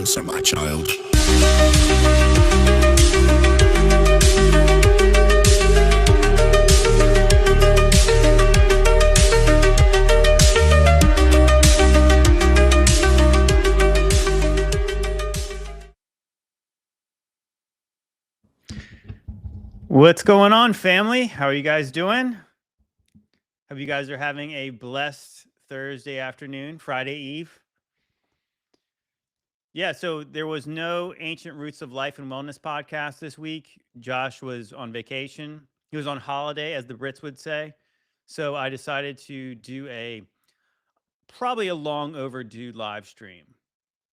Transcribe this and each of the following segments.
closer, my child. What's going on, family? How are you guys doing? Hope you guys are having a blessed Thursday afternoon, Friday Eve. Yeah, so there was no Ancient Roots of Life and Wellness podcast this week. Josh was on vacation. He was on holiday, as the Brits would say. So I decided to do probably a long overdue live stream.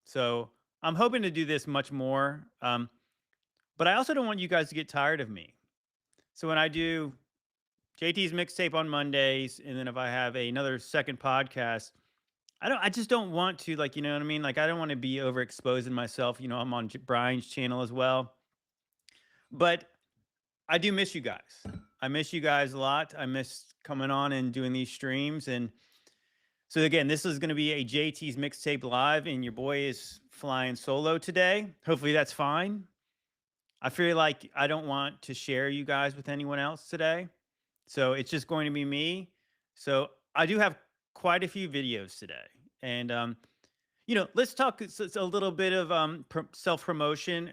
So I'm hoping to do this much more. But I also don't want you guys to get tired of me. So when I do JT's mixtape on Mondays, and then if I have another second podcast, I just don't want to, like, you know what I mean? Like, I don't want to be overexposing myself. You know, I'm on Brian's channel as well. But I do miss you guys. I miss you guys a lot. I miss coming on and doing these streams. And so again, this is going to be a JT's mixtape live, and your boy is flying solo today. Hopefully that's fine. I feel like I don't want to share you guys with anyone else today. So it's just going to be me. So I do have quite a few videos today. And, you know, let's talk a little bit of self-promotion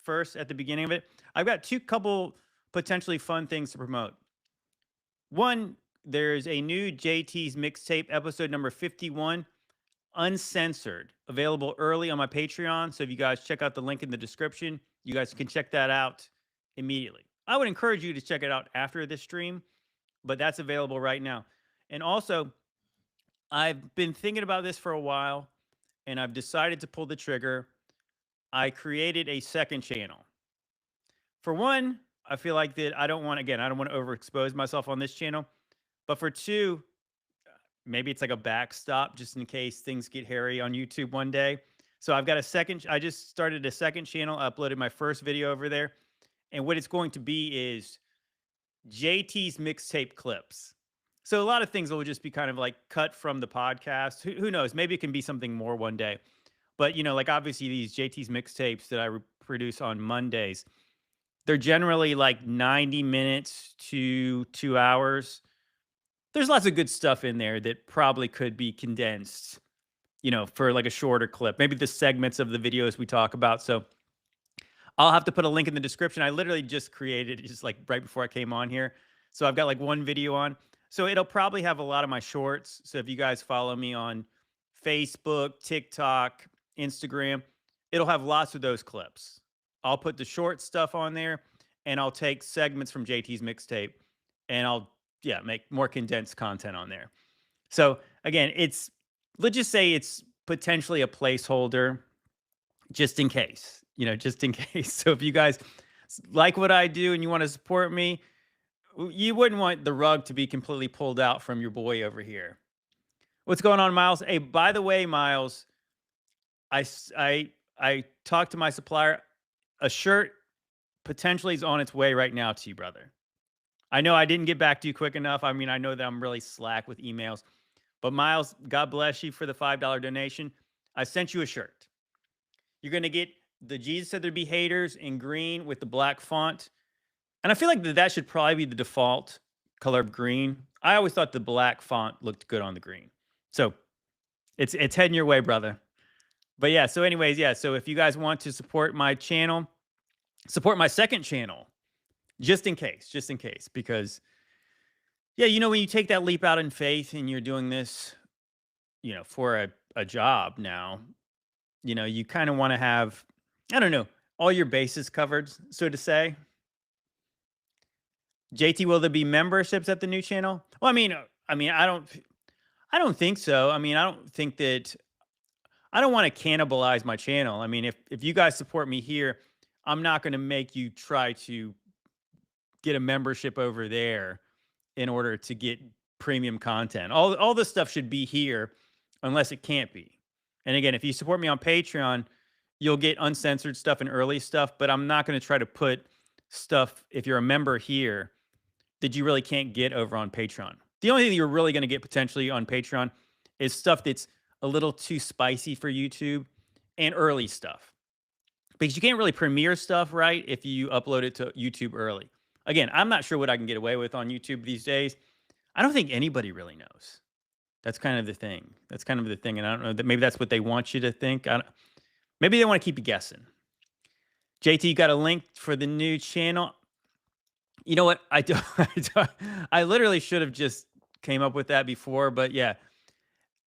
first at the beginning of it. I've got couple potentially fun things to promote. One, there's a new JT's mixtape, episode number 51, uncensored, available early on my Patreon. So if you guys check out the link in the description, you guys can check that out immediately. I would encourage you to check it out after this stream, but that's available right now. And also, I've been thinking about this for a while, and I've decided to pull the trigger. I created a second channel. For one, I feel like that I don't want to overexpose myself on this channel. But for two, maybe it's like a backstop just in case things get hairy on YouTube one day. So I just started a second channel, uploaded my first video over there. And what it's going to be is JT's mixtape clips. So a lot of things will just be kind of like cut from the podcast. Who knows? Maybe it can be something more one day. But, you know, like obviously these JT's mixtapes that I produce on Mondays, they're generally like 90 minutes to 2 hours. There's lots of good stuff in there that probably could be condensed, you know, for like a shorter clip. Maybe the segments of the videos we talk about. So I'll have to put a link in the description. I literally just created it just like right before I came on here. So I've got like one video on. So it'll probably have a lot of my shorts. So if you guys follow me on Facebook, TikTok, Instagram, it'll have lots of those clips. I'll put the short stuff on there, and I'll take segments from JT's mixtape, and I'll make more condensed content on there. So again, let's just say it's potentially a placeholder just in case, you know, just in case. So if you guys like what I do and you want to support me, you wouldn't want the rug to be completely pulled out from your boy over here. What's going on, Miles? Hey, by the way, Miles, I talked to my supplier. A shirt potentially is on its way right now to you, brother. I know I didn't get back to you quick enough. I mean, I know that I'm really slack with emails. But Miles, God bless you for the $5 donation. I sent you a shirt. You're going to get the Jesus Said There'd Be Haters in green with the black font. And I feel like that should probably be the default color of green. I always thought the black font looked good on the green. So it's heading your way, brother. But yeah, so anyways, yeah. So if you guys want to support my channel, support my second channel, just in case, because yeah, you know, when you take that leap out in faith and you're doing this, you know, for a job now, you know, you kind of want to have, I don't know, all your bases covered, so to say. JT, will there be memberships at the new channel? Well, I don't think so. I mean, I don't think that I don't want to cannibalize my channel. I mean, if you guys support me here, I'm not going to make you try to get a membership over there in order to get premium content. All this stuff should be here unless it can't be. And again, if you support me on Patreon, you'll get uncensored stuff and early stuff, but I'm not going to try to put stuff, if you're a member here, that you really can't get over on Patreon. The only thing you're really going to get potentially on Patreon is stuff that's a little too spicy for YouTube and early stuff. Because you can't really premiere stuff, right, if you upload it to YouTube early. Again, I'm not sure what I can get away with on YouTube these days. I don't think anybody really knows. That's kind of the thing. That's kind of the thing, and I don't know that maybe that's what they want you to think. Maybe they want to keep you guessing. JT, you got a link for the new channel. You know what? I do. I literally should have just came up with that before, but yeah.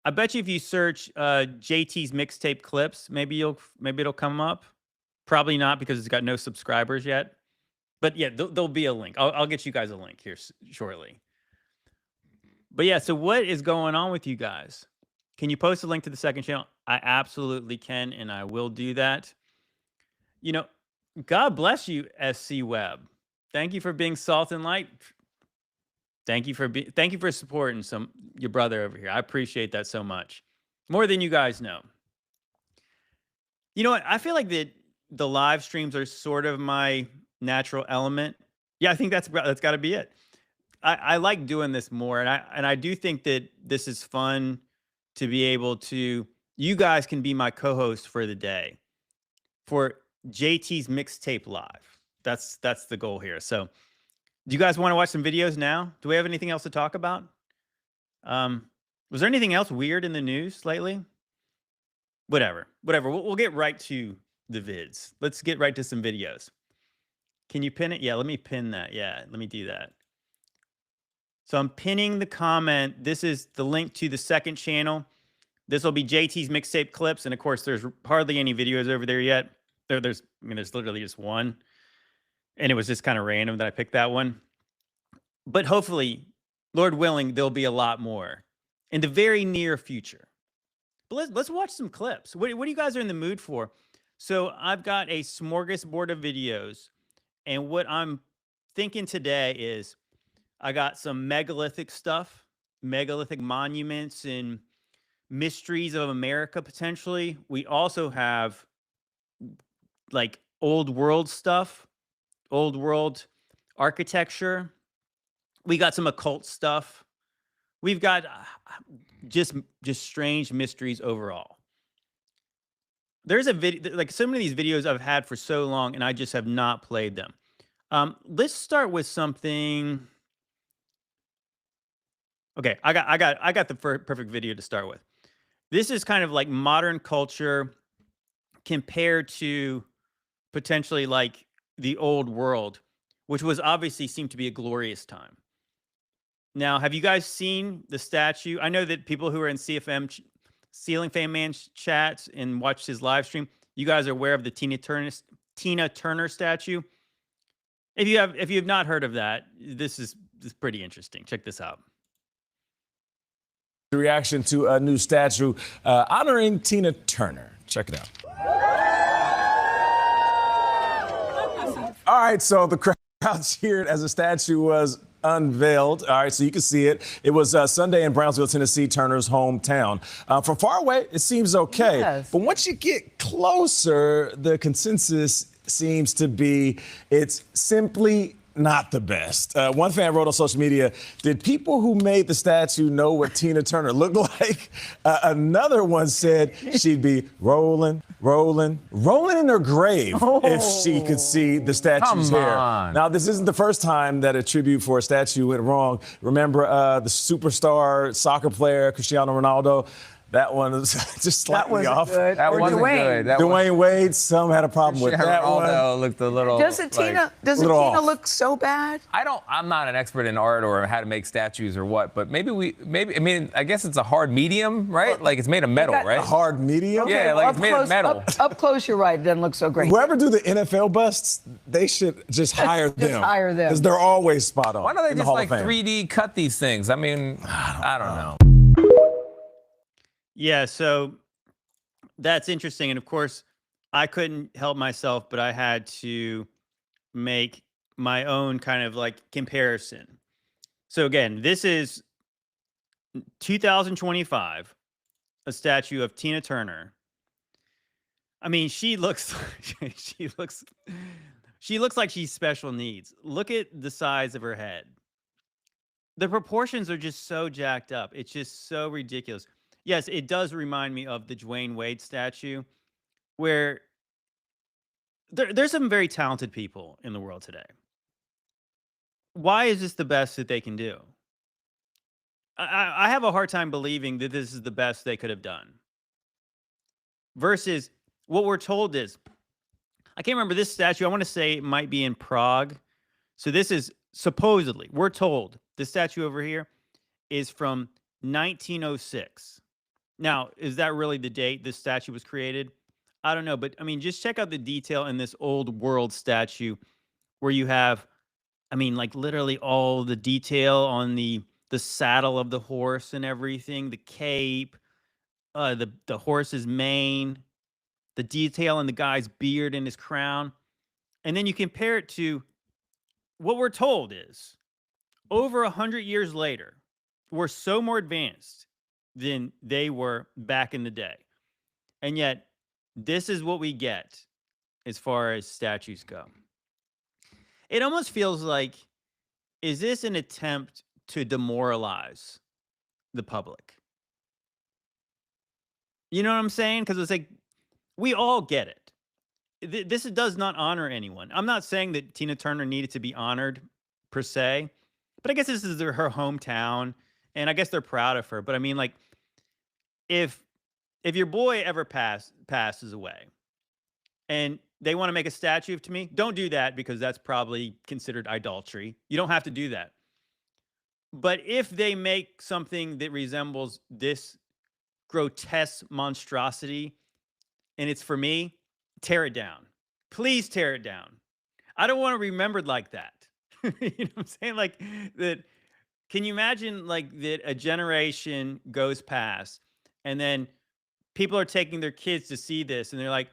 I bet you if you search JT's mixtape clips, maybe it'll come up. Probably not because it's got no subscribers yet. But yeah, there'll be a link. I'll get you guys a link here shortly. But yeah, so what is going on with you guys? Can you post a link to the second channel? I absolutely can, and I will do that. You know, God bless you, SC Web. Thank you for being salt and light. Thank you for supporting your brother over here. I appreciate that so much. More than you guys know. You know what? I feel like the live streams are sort of my natural element. Yeah, I think that's got to be it. I like doing this more, and I do think that this is fun to be able to. You guys can be my co-host for the day for JT's Mixtape Live. That's the goal here. So, do you guys want to watch some videos now? Do we have anything else to talk about? Was there anything else weird in the news lately? Whatever. We'll get right to the vids. Let's get right to some videos. Can you pin it? Yeah, let me pin that. Yeah, let me do that. So I'm pinning the comment. This is the link to the second channel. This will be JT's Mixtape Clips. And of course, there's hardly any videos over there yet. There's literally just one. And it was just kind of random that I picked that one. But hopefully, Lord willing, there'll be a lot more in the very near future. But let's watch some clips. What do you guys are in the mood for? So I've got a smorgasbord of videos. And what I'm thinking today is I got some megalithic stuff, megalithic monuments and mysteries of America, potentially. We also have like old world stuff, old world architecture. We got some occult stuff. We've got just strange mysteries overall. There's a video, like some of these videos I've had for so long, and I just have not played them. Let's start with something. Okay, I got the perfect video to start with. This is kind of like modern culture compared to potentially like the old world, which was obviously seemed to be a glorious time. Now, have you guys seen the statue? I know that people who are in CFM, Ceiling Fan Man chats and watched his live stream, you guys are aware of the Tina Turner statue. If you have not heard of that, this is pretty interesting. Check this out. The reaction to a new statue honoring Tina Turner. Check it out. All right, so the crowd cheered as a statue was unveiled. All right, so you can see it. It was Sunday in Brownsville, Tennessee, Turner's hometown. From far away, it seems okay. Yes. But once you get closer, the consensus seems to be it's simply not the best. One fan wrote on social media, did people who made the statue know what Tina Turner looked like? Another one said she'd be rolling in her grave if she could see the statue's hair. Now, this isn't the first time that a tribute for a statue went wrong. Remember the superstar soccer player Cristiano Ronaldo? That one was just slightly off. Good. That wasn't good. Dwayne Wade, some had a problem with that one. Looked a little. Doesn't Tina look so bad? I'm not an expert in art or how to make statues or what, but I guess it's a hard medium, right? Like it's made of metal, right? A hard medium? Okay, yeah, like it's made of metal. Up close, you're right. It doesn't look so great. Whoever do the NFL busts, they should just hire them. Just hire them. Because they're always spot on. Why don't they just like 3D cut these things? I mean, I don't know. Yeah, so that's interesting. And of course, I couldn't help myself, but I had to make my own kind of like comparison. So again, this is 2025, a statue of Tina Turner. I mean, she looks like she's special needs. Look at the size of her head. The proportions are just so jacked up. It's just so ridiculous. Yes, it does remind me of the Dwayne Wade statue. where there's some very talented people in the world today. Why is this the best that they can do? I have a hard time believing that this is the best they could have done. Versus what we're told is, I can't remember this statue. I want to say it might be in Prague. So this is supposedly, we're told, this statue over here is from 1906. Now, is that really the date this statue was created? I don't know. But I mean, just check out the detail in this old world statue where you have, I mean, like literally all the detail on the saddle of the horse and everything, the cape, the horse's mane, the detail in the guy's beard and his crown. And then you compare it to what we're told is over 100 years later, we're so more advanced than they were back in the day. And yet, this is what we get as far as statues go. It almost feels like, is this an attempt to demoralize the public? You know what I'm saying? Because it's like, we all get it. This does not honor anyone. I'm not saying that Tina Turner needed to be honored per se, but I guess this is her hometown, and I guess they're proud of her. But I mean, like, if your boy ever passes away, and they want to make a statue to me, don't do that, because that's probably considered idolatry. You don't have to do that. But if they make something that resembles this grotesque monstrosity, and it's for me, tear it down. Please tear it down. I don't want to be remembered like that. You know what I'm saying? Like that. Can you imagine like that a generation goes past and then people are taking their kids to see this and they're like,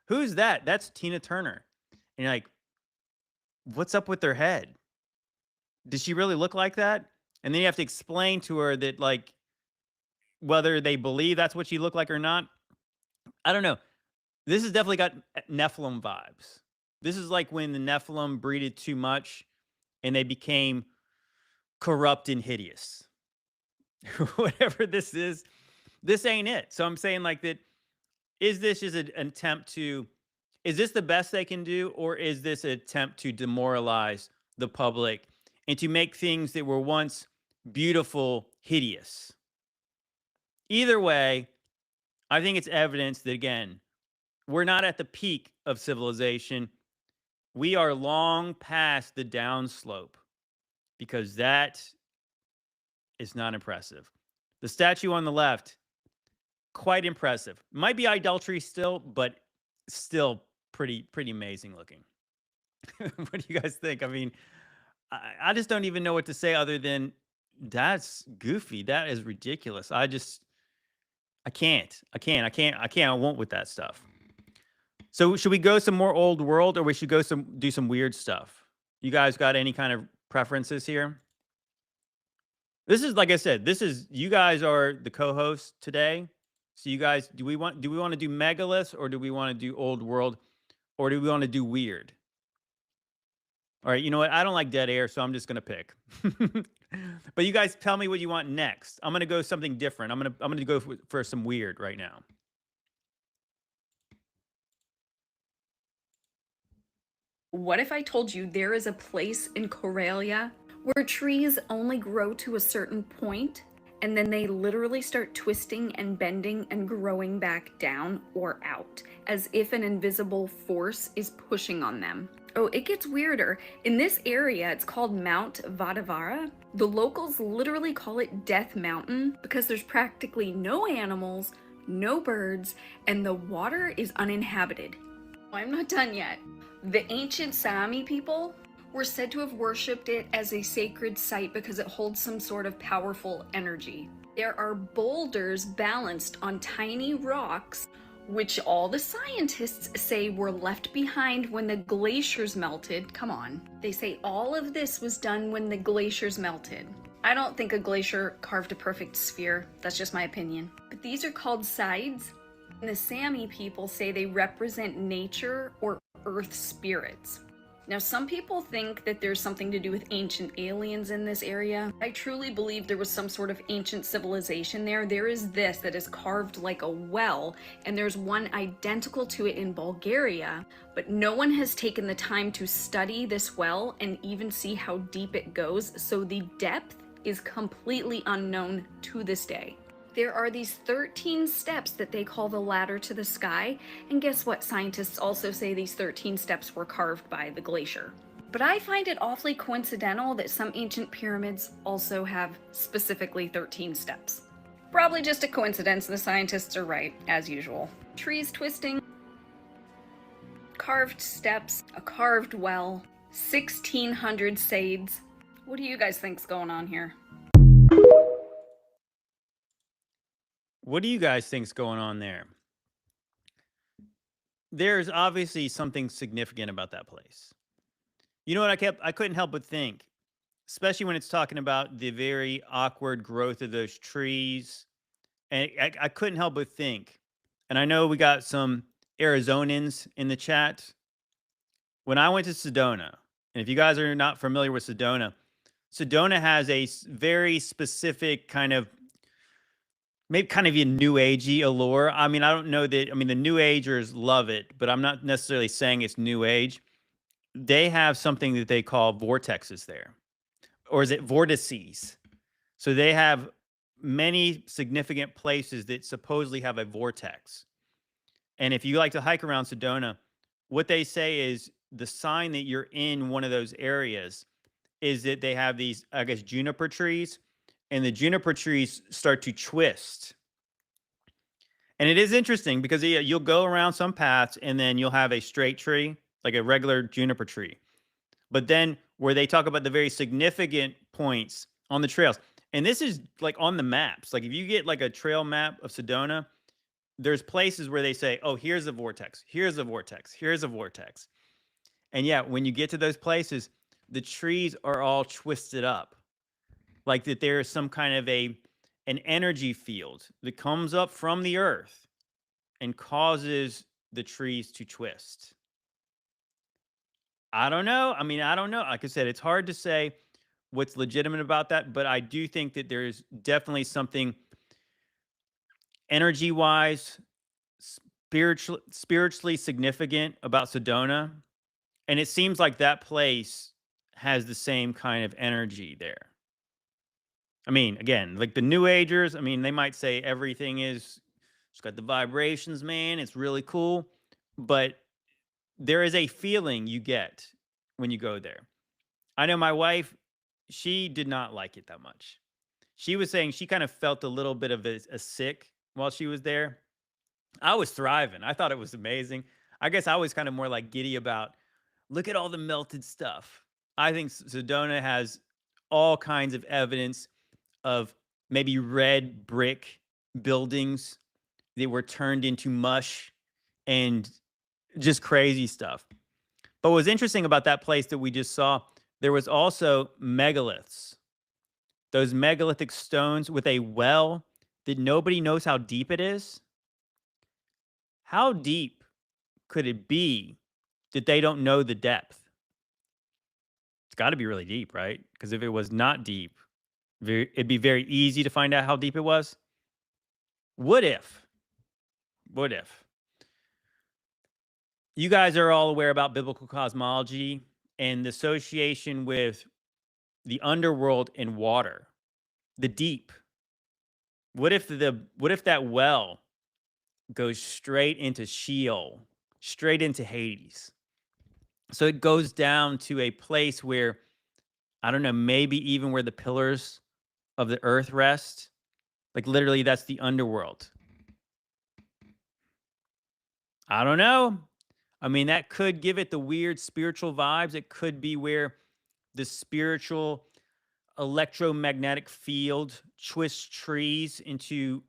who's that? That's Tina Turner. And you're like, what's up with their head? Does she really look like that? And then you have to explain to her that, like, whether they believe that's what she looked like or not. I don't know. This has definitely got Nephilim vibes. This is like when the Nephilim breeded too much and they became corrupt and hideous. Whatever this is, this ain't it. So I'm saying like that, is this just an attempt to, is this the best they can do? Or is this an attempt to demoralize the public and to make things that were once beautiful, hideous? Either way, I think it's evidence that, again, we're not at the peak of civilization. We are long past the downslope, because that is not impressive. The statue on the left, quite impressive. Might be idolatry still, but still pretty amazing looking. What do you guys think? I mean, I just don't even know what to say other than that's goofy. That is ridiculous. I can't. I won't with that stuff. So should we go some more old world, or we should go do some weird stuff? You guys got any kind of preferences here? This is, like I said, you guys are the co-hosts today. So you guys, do we want to do megaliths, or do we want to do old world, or do we want to do weird? All right, you know what? I don't like dead air, so I'm just gonna pick. But you guys tell me what you want next. I'm gonna go something different. I'm gonna go for some weird right now. What if I told you there is a place in Corelia where trees only grow to a certain point, and then they literally start twisting and bending and growing back down or out, as if an invisible force is pushing on them? Oh, it gets weirder. In this area, it's called Mount Vadavara. The locals literally call it Death Mountain because there's practically no animals, no birds, and the water is uninhabited. I'm not done yet. The ancient Sami people were said to have worshipped it as a sacred site because it holds some sort of powerful energy. There are boulders balanced on tiny rocks, which all the scientists say were left behind when the glaciers melted. Come on. They say all of this was done when the glaciers melted. I don't think a glacier carved a perfect sphere. That's just my opinion. But these are called sides. And the Sami people say they represent nature or earth spirits. Now, some people think that there's something to do with ancient aliens in this area. I truly believe there was some sort of ancient civilization there. There is this that is carved like a well, and there's one identical to it in Bulgaria, but no one has taken the time to study this well and even see how deep it goes, so the depth is completely unknown to this day. There are these 13 steps that they call the ladder to the sky, and guess what? Scientists also say these 13 steps were carved by the glacier. But I find it awfully coincidental that some ancient pyramids also have specifically 13 steps. Probably just a coincidence, and the scientists are right, as usual. Trees twisting, carved steps, a carved well, 1,600 sades. What do you guys think's going on here? What do you guys think's going on there? There's obviously something significant about that place. You know what I couldn't help but think, especially when it's talking about the very awkward growth of those trees. And I couldn't help but think, and I know we got some Arizonans in the chat. When I went to Sedona, and if you guys are not familiar with Sedona, Sedona has a very specific kind of, maybe kind of a new agey allure. I mean, I don't know that, I mean, the new agers love it, but I'm not necessarily saying it's new age. They have something that they call vortexes there, or is it vortices? So they have many significant places that supposedly have a vortex. And if you like to hike around Sedona, what they say is the sign that you're in one of those areas is that they have these, I guess, juniper trees, and the juniper trees start to twist. And it is interesting because you'll go around some paths and then you'll have a straight tree, like a regular juniper tree. But then where they talk about the very significant points on the trails, and this is like on the maps, like if you get like a trail map of Sedona, there's places where they say, oh, here's a vortex, here's a vortex, here's a vortex. And yeah, when you get to those places, the trees are all twisted up. Like that there's some kind of an energy field that comes up from the earth and causes the trees to twist. I don't know. I mean, I don't know. Like I said, it's hard to say what's legitimate about that, but I do think that there's definitely something energy-wise, spiritually significant about Sedona. And it seems like that place has the same kind of energy there. I mean, again, like the New Agers, I mean, they might say everything is, it's got the vibrations, man. It's really cool. But there is a feeling you get when you go there. I know my wife, she did not like it that much. She was saying she kind of felt a little bit of a sick while she was there. I was thriving. I thought it was amazing. I guess I was kind of more like giddy about, look at all the melted stuff. I think Sedona has all kinds of evidence of maybe red brick buildings that were turned into mush and just crazy stuff. But what was interesting about that place that we just saw, there was also megaliths. Those megalithic stones with a well that nobody knows how deep it is. How deep could it be that they don't know the depth? It's got to be really deep, right? Because if it was not deep, it'd be very easy to find out how deep it was. What if? What if? You guys are all aware about biblical cosmology and the association with the underworld and water, the deep. What if that well goes straight into Sheol, straight into Hades? So it goes down to a place where, I don't know, maybe even where the pillars of the earth rest. Like literally that's the underworld. I don't know. I mean, that could give it the weird spiritual vibes. It could be where the spiritual electromagnetic field twists trees into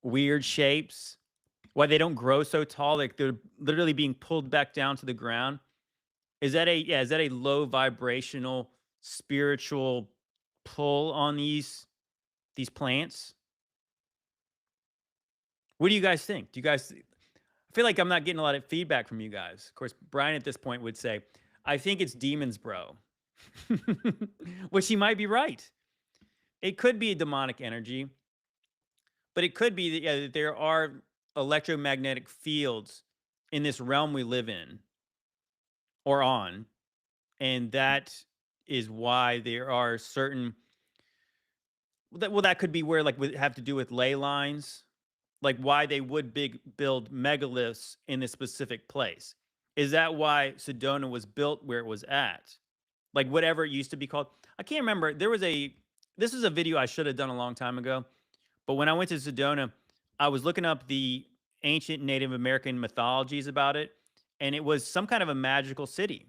weird shapes. Why they don't grow so tall, like they're literally being pulled back down to the ground. Is that a low vibrational spiritual pull on these plants? What do you guys think? I feel like I'm not getting a lot of feedback from you guys. Of course, Brian at this point would say, I think it's demons, bro. Which he might be right. It could be a demonic energy, but it could be that, yeah, that there are electromagnetic fields in this realm we live in or on. And that is why there are certain that could be where like would have to do with ley lines, like why they would build megaliths in this specific place. Is that why Sedona was built where it was at? Like whatever it used to be called. I can't remember. This is a video I should have done a long time ago. But when I went to Sedona, I was looking up the ancient Native American mythologies about it, and it was some kind of a magical city.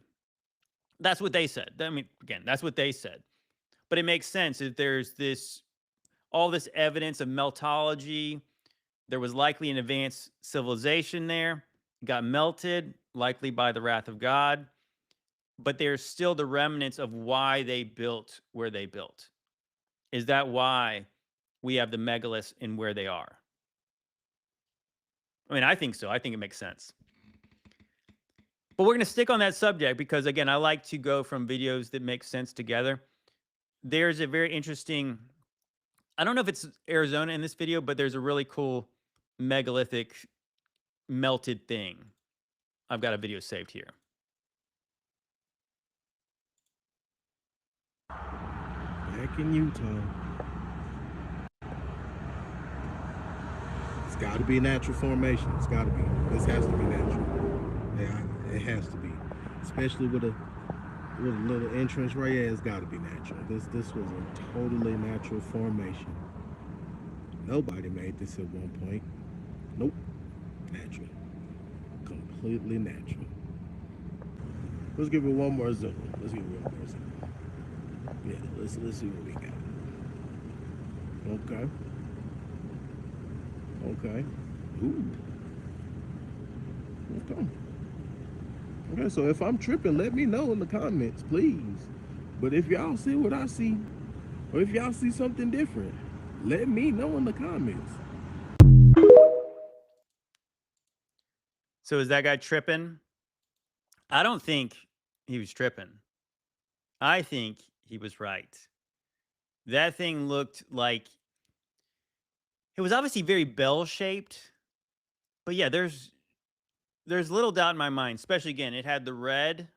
That's what they said. I mean, again, that's what they said. But it makes sense if there's all this evidence of meltology. There was likely an advanced civilization there. It got melted, likely by the wrath of God. But there's still the remnants of why they built where they built. Is that why we have the megaliths in where they are? I mean, I think so. I think it makes sense. But we're going to stick on that subject because, again, I like to go from videos that make sense together. There's a very interesting, I don't know if it's Arizona in this video, but there's a really cool megalithic melted thing. I've got a video saved here. Back in Utah. It's got to be a natural formation. It's got to be. This has to be natural. Yeah, it has to be. Especially with a little entrance right here, it's got to be natural. This was a totally natural formation. Nobody made this at one point. Nope. Natural. Completely natural. Let's give it one more zoom. Yeah, let's see what we got. Okay. Ooh. Okay, so if I'm tripping, let me know in the comments, please. But if y'all see what I see, or if y'all see something different, let me know in the comments. So is that guy tripping? I don't think he was tripping. I think he was right. That thing looked like it was obviously very bell-shaped. But yeah, there's little doubt in my mind, especially again, it had the red,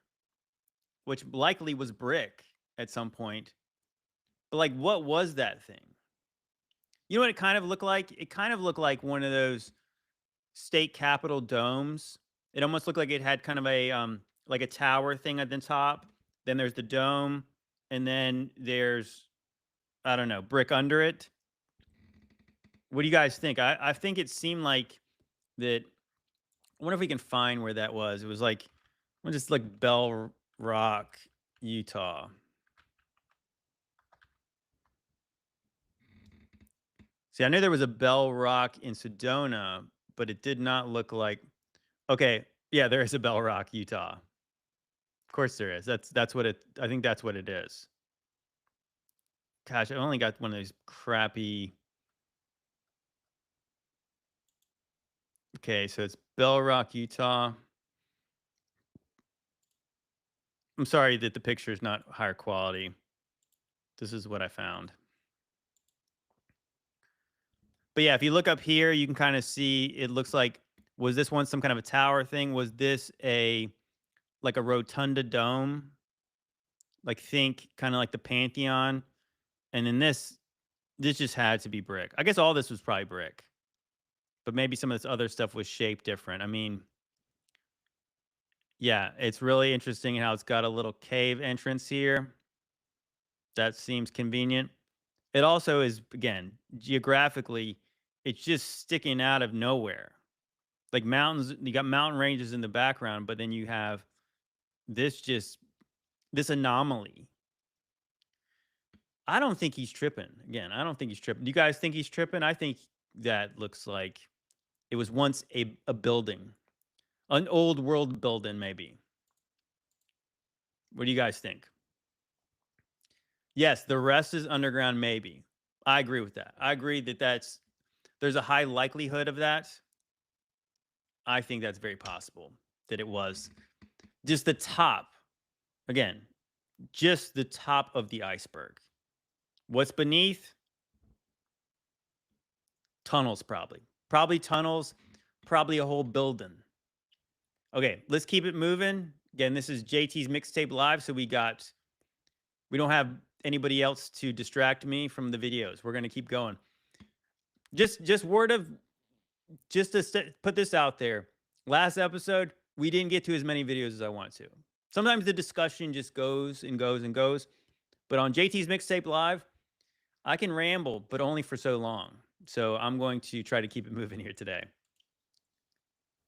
which likely was brick at some point. But like, what was that thing? You know what it kind of looked like? It kind of looked like one of those state capitol domes. It almost looked like it had kind of a like a tower thing at the top. Then there's the dome, and then there's, I don't know, brick under it. What do you guys think? I think it seemed like that. I wonder if we can find where that was. It was like, just like Bell Rock, Utah. See, I knew there was a Bell Rock in Sedona, but it did not look like. Okay, yeah, there is a Bell Rock, Utah. Of course there is. That's what it. I think that's what it is. Gosh, I only got one of those crappy. Okay, so it's Bell Rock, Utah. I'm sorry that the picture is not higher quality. This is what I found. But yeah, if you look up here, you can kind of see it looks like, was this one some kind of a tower thing? Was this like a rotunda dome? Like think kind of like the Pantheon. And then this just had to be brick. I guess all this was probably brick. But maybe some of this other stuff was shaped different. I mean, yeah, it's really interesting how it's got a little cave entrance here. That seems convenient. It also is, again, geographically, it's just sticking out of nowhere. Like mountains, you got mountain ranges in the background, but then you have this anomaly. I don't think he's tripping. Again, I don't think he's tripping. Do you guys think he's tripping? I think that looks like it was once a building, an old world building, maybe. What do you guys think? Yes, the rest is underground, maybe. I agree with that. I agree that there's a high likelihood of that. I think that's very possible that it was just the top again, just the top of the iceberg. What's beneath? Tunnels, probably tunnels, probably a whole building. Okay, let's keep it moving. Again, this is JT's Mixtape Live, so we don't have anybody else to distract me from the videos. We're gonna keep going. Just to put this out there. Last episode, we didn't get to as many videos as I want to. Sometimes the discussion just goes and goes and goes. But on JT's Mixtape Live, I can ramble, but only for so long. So I'm going to try to keep it moving here today.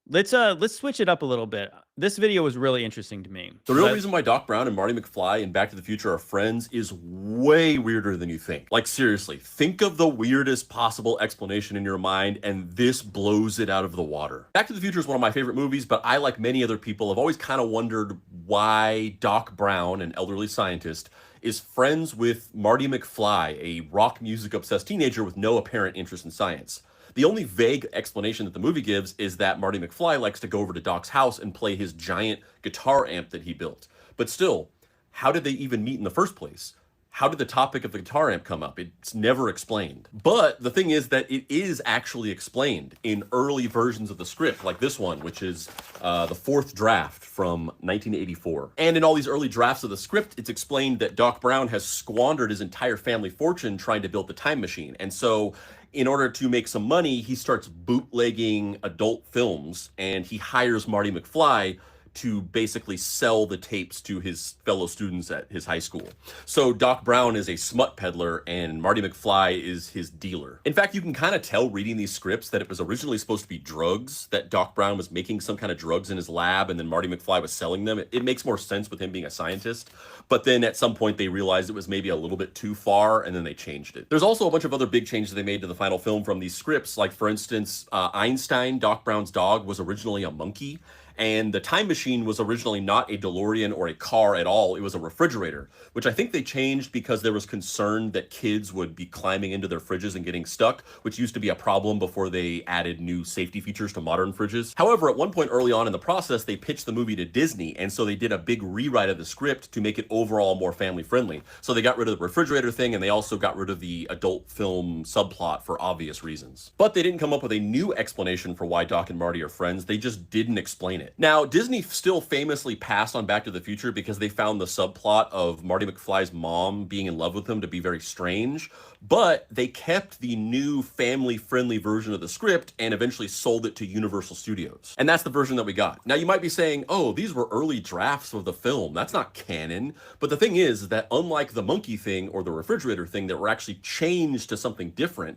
Let's switch it up a little bit. This video was really interesting to me. The real reason why Doc Brown and Marty McFly in Back to the Future are friends is way weirder than you think. Like, seriously, think of the weirdest possible explanation in your mind, and this blows it out of the water. Back to the Future is one of my favorite movies, but I, like many other people, have always kind of wondered why Doc Brown, an elderly scientist, is friends with Marty McFly, a rock music obsessed teenager with no apparent interest in science. The only vague explanation that the movie gives is that Marty McFly likes to go over to Doc's house and play his giant guitar amp that he built. But still, how did they even meet in the first place? How did the topic of the guitar amp come up? It's never explained. But the thing is that it is actually explained in early versions of the script, like this one, which is the fourth draft from 1984. And in all these early drafts of the script, it's explained that Doc Brown has squandered his entire family fortune trying to build the time machine. And so in order to make some money, he starts bootlegging adult films, and he hires Marty McFly to basically sell the tapes to his fellow students at his high school. So Doc Brown is a smut peddler and Marty McFly is his dealer. In fact, you can kind of tell reading these scripts that it was originally supposed to be drugs, that Doc Brown was making some kind of drugs in his lab and then Marty McFly was selling them. It makes more sense with him being a scientist. But then at some point they realized it was maybe a little bit too far and then they changed it. There's also a bunch of other big changes they made to the final film from these scripts. Like, for instance, Einstein, Doc Brown's dog, was originally a monkey. And the time machine was originally not a DeLorean or a car at all. It was a refrigerator, which I think they changed because there was concern that kids would be climbing into their fridges and getting stuck, which used to be a problem before they added new safety features to modern fridges. However, at one point early on in the process, they pitched the movie to Disney, and so they did a big rewrite of the script to make it overall more family friendly. So they got rid of the refrigerator thing, and they also got rid of the adult film subplot for obvious reasons. But they didn't come up with a new explanation for why Doc and Marty are friends. They just didn't explain it. Now, Disney still famously passed on Back to the Future because they found the subplot of Marty McFly's mom being in love with him to be very strange, but they kept the new family-friendly version of the script and eventually sold it to Universal Studios. And that's the version that we got. Now, you might be saying, oh, these were early drafts of the film. That's not canon. But the thing is that unlike the monkey thing or the refrigerator thing that were actually changed to something different,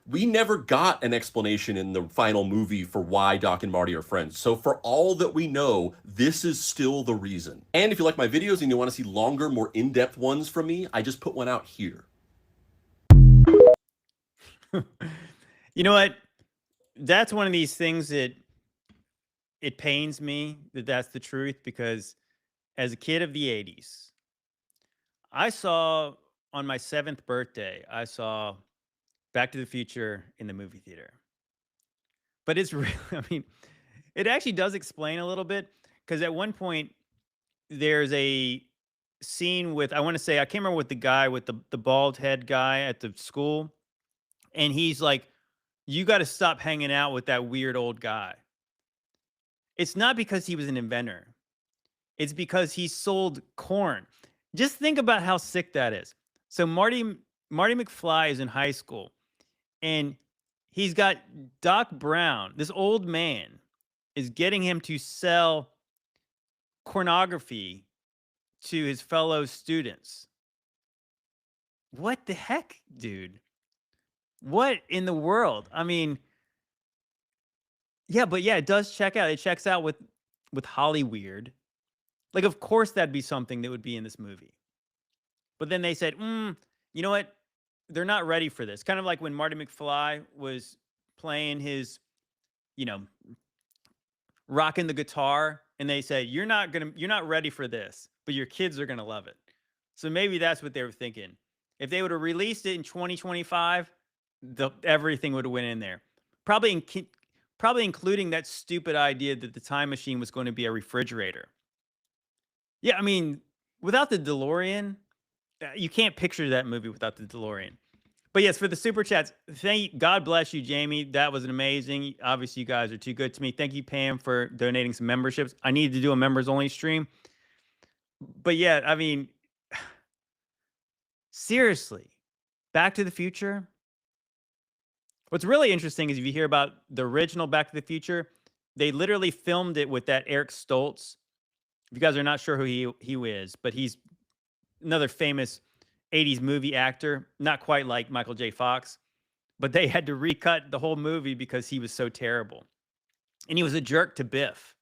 we never got an explanation in the final movie for why Doc and Marty are friends. So for all that we know, this is still the reason. And if you like my videos and you want to see longer, more in-depth ones from me, I just put one out here. You know what? That's one of these things that it pains me that that's the truth, because as a kid of the 80s, I saw on my 7th birthday, I saw Back to the Future in the movie theater. But it's really, I mean, it actually does explain a little bit, because at one point there's a scene with, I want to say, I can't remember what the guy with the bald head guy at the school. And he's like, you got to stop hanging out with that weird old guy. It's not because he was an inventor. It's because he sold corn. Just think about how sick that is. So Marty McFly is in high school, and he's got Doc Brown, this old man, is getting him to sell pornography to his fellow students. What the heck, dude? What in the world? I mean, yeah, but yeah, it does check out. It checks out with Hollyweird. Like, of course, that'd be something that would be in this movie. But then they said, you know what? They're not ready for this. Kind of like when Marty McFly was playing his, rocking the guitar, and they said, you're not ready for this, but your kids are gonna love it. So maybe that's what they were thinking. If they would have released it in 2025, everything would have went in there. Probably including that stupid idea that the time machine was going to be a refrigerator. Yeah, I mean, without the DeLorean, you can't picture that movie without the DeLorean. But yes, for the super chats, God bless you, Jamie. That was amazing. Obviously, you guys are too good to me. Thank you, Pam, for donating some memberships. I needed to do a members only stream. But yeah, I mean, seriously, Back to the Future. What's really interesting is if you hear about the original Back to the Future, they literally filmed it with that Eric Stoltz. If you guys are not sure who he is, but he's another famous 80s movie actor, not quite like Michael J. Fox, but they had to recut the whole movie because he was so terrible. And he was a jerk to Biff.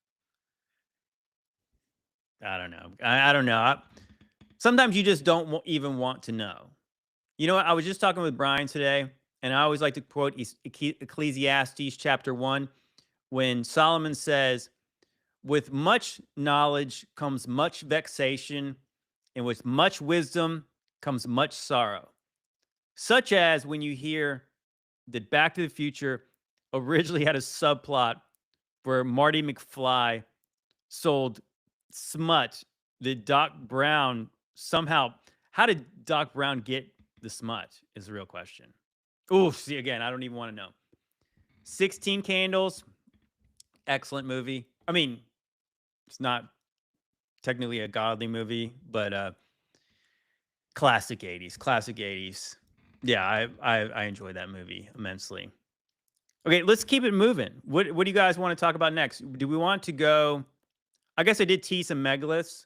I don't know. I don't know. Sometimes you just don't even want to know. You know what? I was just talking with Brian today, and I always like to quote Ecclesiastes chapter 1, when Solomon says, with much knowledge comes much vexation, and with much wisdom comes much sorrow. Such as when you hear that Back to the Future originally had a subplot where Marty McFly sold smut that Doc Brown somehow, how did Doc Brown get the smut is the real question. Oh, see, again, I don't even want to know. 16 Candles, excellent movie. I mean, it's not technically a godly movie, but classic 80s. Yeah, I enjoyed that movie immensely. Okay, let's keep it moving. What do you guys want to talk about next? Do we want to go? I guess I did tease some megaliths.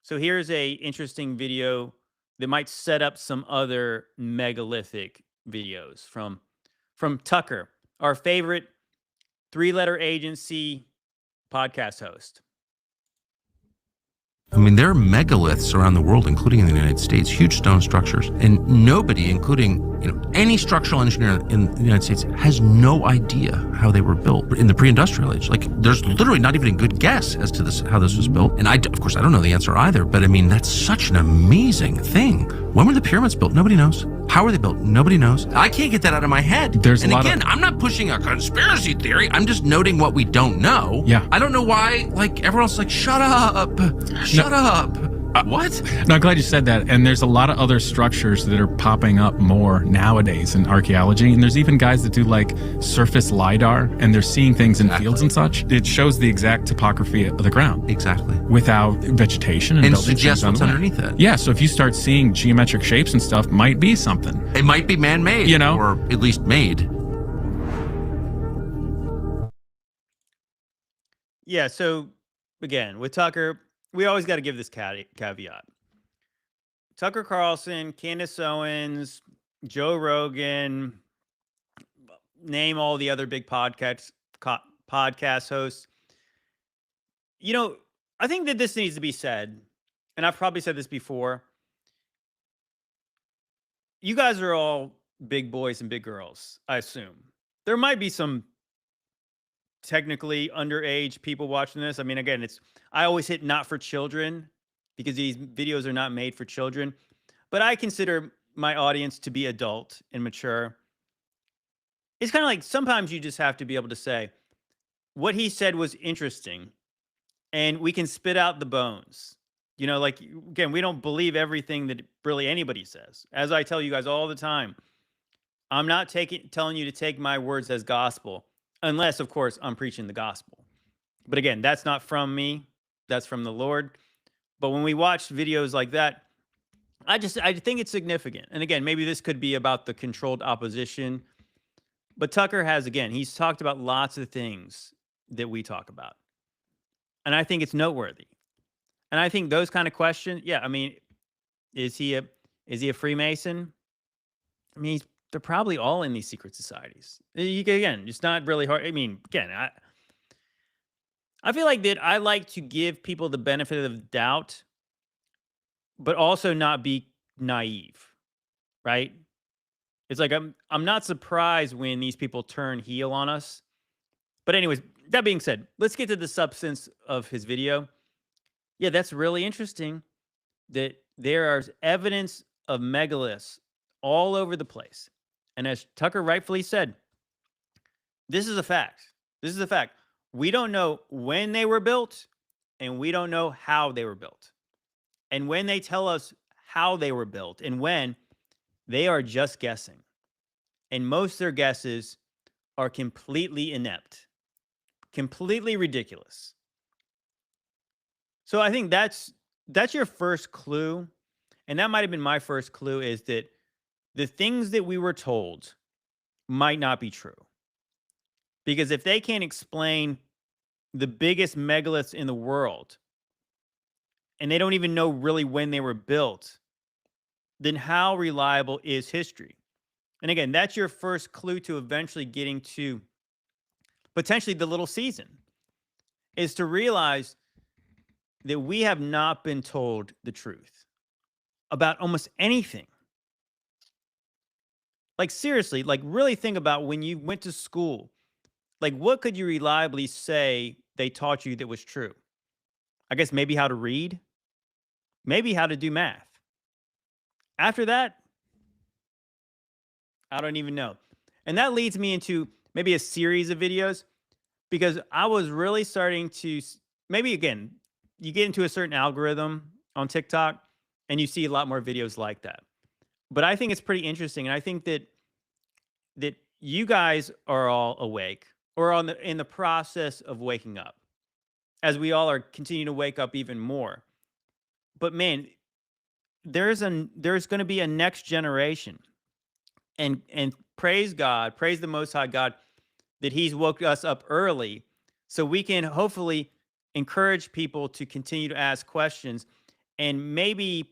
So here's a interesting video that might set up some other megalithic videos from Tucker, our favorite 3-letter agency podcast host. I mean, there are megaliths around the world, including in the United States, huge stone structures, and nobody, including any structural engineer in the United States, has no idea how they were built in the pre-industrial age. Like, there's literally not even a good guess as to how this was built. And of course, I don't know the answer either. But I mean, that's such an amazing thing. When were the pyramids built? Nobody knows. How were they built? Nobody knows. I can't get that out of my head. I'm not pushing a conspiracy theory. I'm just noting what we don't know. Yeah. I don't know why, everyone else is like, shut up. Shut up. What? No, I'm glad you said that. And there's a lot of other structures that are popping up more nowadays in archaeology. And there's even guys that do surface LiDAR, and they're seeing things in fields and such. It shows the exact topography of the ground. Exactly. Without vegetation and suggests what's underneath it. Yeah, so if you start seeing geometric shapes and stuff, might be something. It might be man-made. Or at least made. Yeah, so again, with Tucker, we always got to give this caveat. Tucker Carlson, Candace Owens, Joe Rogan, name all the other big podcast hosts. I think that this needs to be said, and I've probably said this before. You guys are all big boys and big girls, I assume. There might be some technically underage people watching this. I mean, again, I always hit not for children because these videos are not made for children, but I consider my audience to be adult and mature. It's kind of like sometimes you just have to be able to say what he said was interesting and we can spit out the bones. Again, we don't believe everything that really anybody says. As I tell you guys all the time, I'm not telling you to take my words as gospel. Unless, of course, I'm preaching the gospel. But again, that's not from me. That's from the Lord. But when we watch videos like that, I think it's significant. And again, maybe this could be about the controlled opposition. But Tucker he's talked about lots of things that we talk about. And I think it's noteworthy. And I think those kind of questions, yeah, I mean, is he a Freemason? I mean, they're probably all in these secret societies. Again, it's not really hard. I mean, again, I feel like that I like to give people the benefit of the doubt, but also not be naive, right? It's like I'm not surprised when these people turn heel on us. But anyways, that being said, let's get to the substance of his video. Yeah, that's really interesting that there is evidence of megaliths all over the place. And as Tucker rightfully said, this is a fact. This is a fact. We don't know when they were built, and we don't know how they were built. And when they tell us how they were built and when, they are just guessing. And most of their guesses are completely inept, completely ridiculous. So I think that's your first clue. And that might have been my first clue, is that the things that we were told might not be true. Because if they can't explain the biggest megaliths in the world, and they don't even know really when they were built, then how reliable is history? And again, that's your first clue to eventually getting to potentially the little season, is to realize that we have not been told the truth about almost anything. Like, seriously, like, really think about when you went to school. Like, what could you reliably say they taught you that was true? I guess maybe how to read, maybe how to do math. After that, I don't even know. And that leads me into maybe a series of videos, because I was really starting to, maybe again, you get into a certain algorithm on TikTok and you see a lot more videos like that. But I think it's pretty interesting. And I think that you guys are all awake, or in the process of waking up, as we all are continuing to wake up even more. But man, there's going to be a next generation, and praise God, praise the Most High God, that He's woke us up early, so we can hopefully encourage people to continue to ask questions, and maybe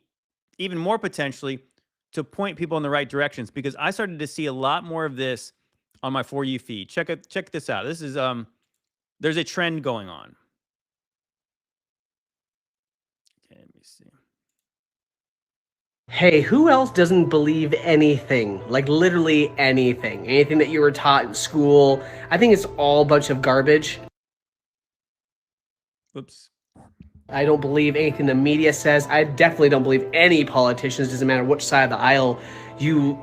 even more potentially to point people in the right directions. Because I started to see a lot more of this on my For You feed. Check this out. This is there's a trend going on. Okay, let me see. Hey, who else doesn't believe anything? Like, literally anything. Anything that you were taught in school. I think it's all a bunch of garbage. Oops. I don't believe anything the media says. I definitely don't believe any politicians. Doesn't matter which side of the aisle you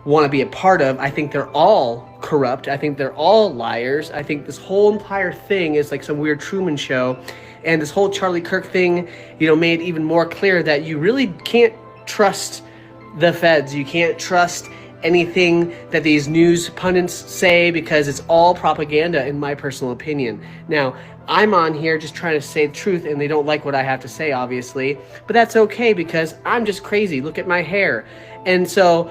want to be a part of. I think they're all corrupt. I think they're all liars. I think this whole entire thing is like some weird Truman Show. And this whole Charlie Kirk thing, made even more clear that you really can't trust the feds. You can't trust anything that these news pundits say, because it's all propaganda, in my personal opinion. Now, I'm on here just trying to say the truth, and they don't like what I have to say, obviously. But that's okay, because I'm just crazy. Look at my hair. And so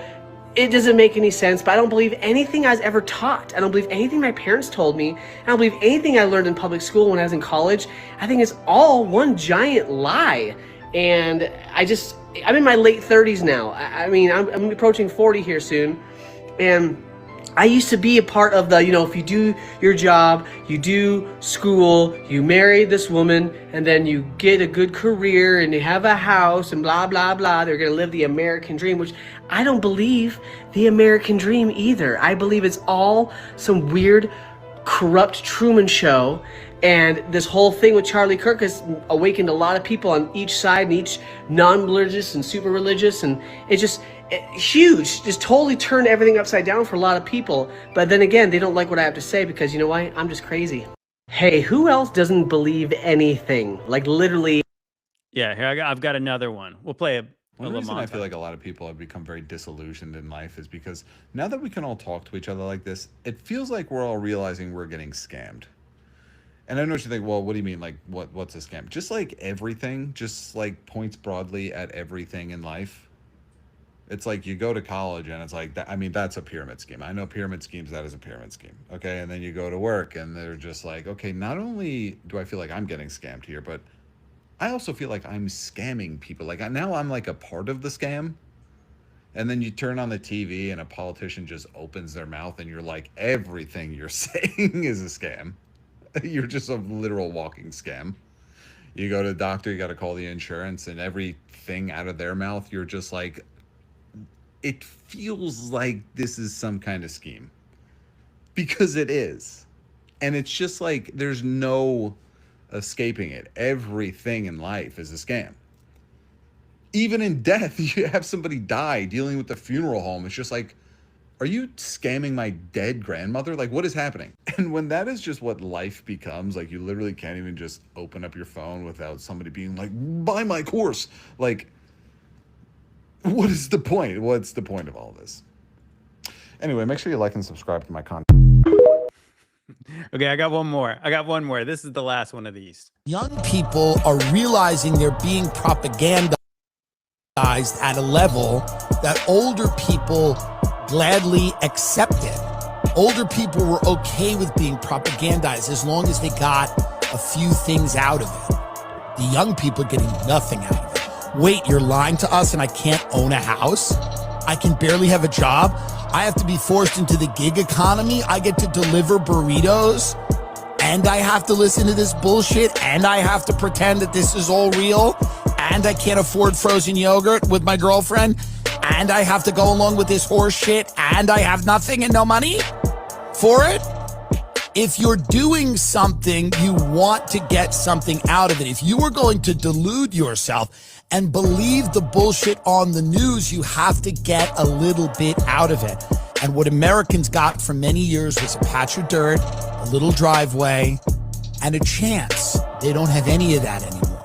it doesn't make any sense, but I don't believe anything I was ever taught. I don't believe anything my parents told me. I don't believe anything I learned in public school when I was in college. I think it's all one giant lie. And I'm in my late 30s now. I'm approaching 40 here soon. And I used to be a part of the, if you do your job, you do school, you marry this woman, and then you get a good career and you have a house and blah, blah, blah. They're going to live the American dream, which I don't believe the American dream either. I believe it's all some weird, corrupt Truman Show. And this whole thing with Charlie Kirk has awakened a lot of people on each side, and each non-religious and super religious. And it's just huge, just totally turned everything upside down for a lot of people. But then again, they don't like what I have to say, because you know why? I'm just crazy. Hey, who else doesn't believe anything? Like, literally. Yeah, here I've got another one. We'll play a One little reason I montage. feel like a lot of people have become very disillusioned in life is because now that we can all talk to each other like this, it feels like we're all realizing we're getting scammed. And I know what you think, well, what do you mean? Like, what's a scam? Just like everything, just like points broadly at everything in life. It's like you go to college and it's like, that's a pyramid scheme. I know pyramid schemes, that is a pyramid scheme. Okay. And then you go to work and they're just like, okay, not only do I feel like I'm getting scammed here, but I also feel like I'm scamming people. Like now I'm like a part of the scam. And then you turn on the TV and a politician just opens their mouth and you're like, everything you're saying is a scam. You're just a literal walking scam. You go to the doctor, you got to call the insurance, and everything out of their mouth, you're just like, it feels like this is some kind of scheme. Because it is. And it's just like, there's no escaping it. Everything in life is a scam. Even in death, you have somebody die, dealing with the funeral home. It's just like, Are you scamming my dead grandmother? Like, what is happening? And when that is just what life becomes, like, you literally can't even just open up your phone without somebody being like, buy my course. Like, what is the point? What's the point of all this? Anyway, make sure you like and subscribe to my content. Okay, I got one more. This is the last one of these. Young people are realizing they're being propagandized at a level that older people gladly accepted. Older people were okay with being propagandized as long as they got a few things out of it. The young people are getting nothing out of it. Wait, you're lying to us and I can't own a house? I can barely have a job? I have to be forced into the gig economy? I get to deliver burritos? And I have to listen to this bullshit? And I have to pretend that this is all real? And I can't afford frozen yogurt with my girlfriend? And I have to go along with this horse shit? And I have nothing and no money for it? If you're doing something, you want to get something out of it. If you are going to delude yourself and believe the bullshit on the news, you have to get a little bit out of it. And what Americans got for many years was a patch of dirt, a little driveway, and a chance. They don't have any of that anymore.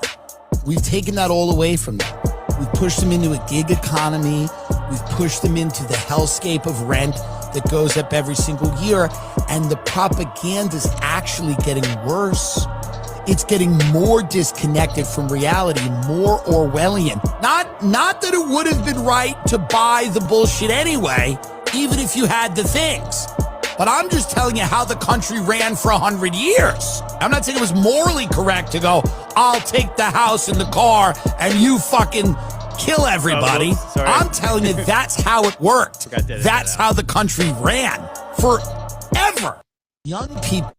We've taken that all away from them. We've pushed them into a gig economy. We've pushed them into the hellscape of rent that goes up every single year. And the propaganda is actually getting worse. It's getting more disconnected from reality, more Orwellian. Not that it would have been right to buy the bullshit anyway, even if you had the things. But I'm just telling you how the country ran for 100 years. I'm not saying it was morally correct to go, I'll take the house and the car and you fucking kill everybody. I'm telling you that's how it worked. That's how the country ran forever. Young people.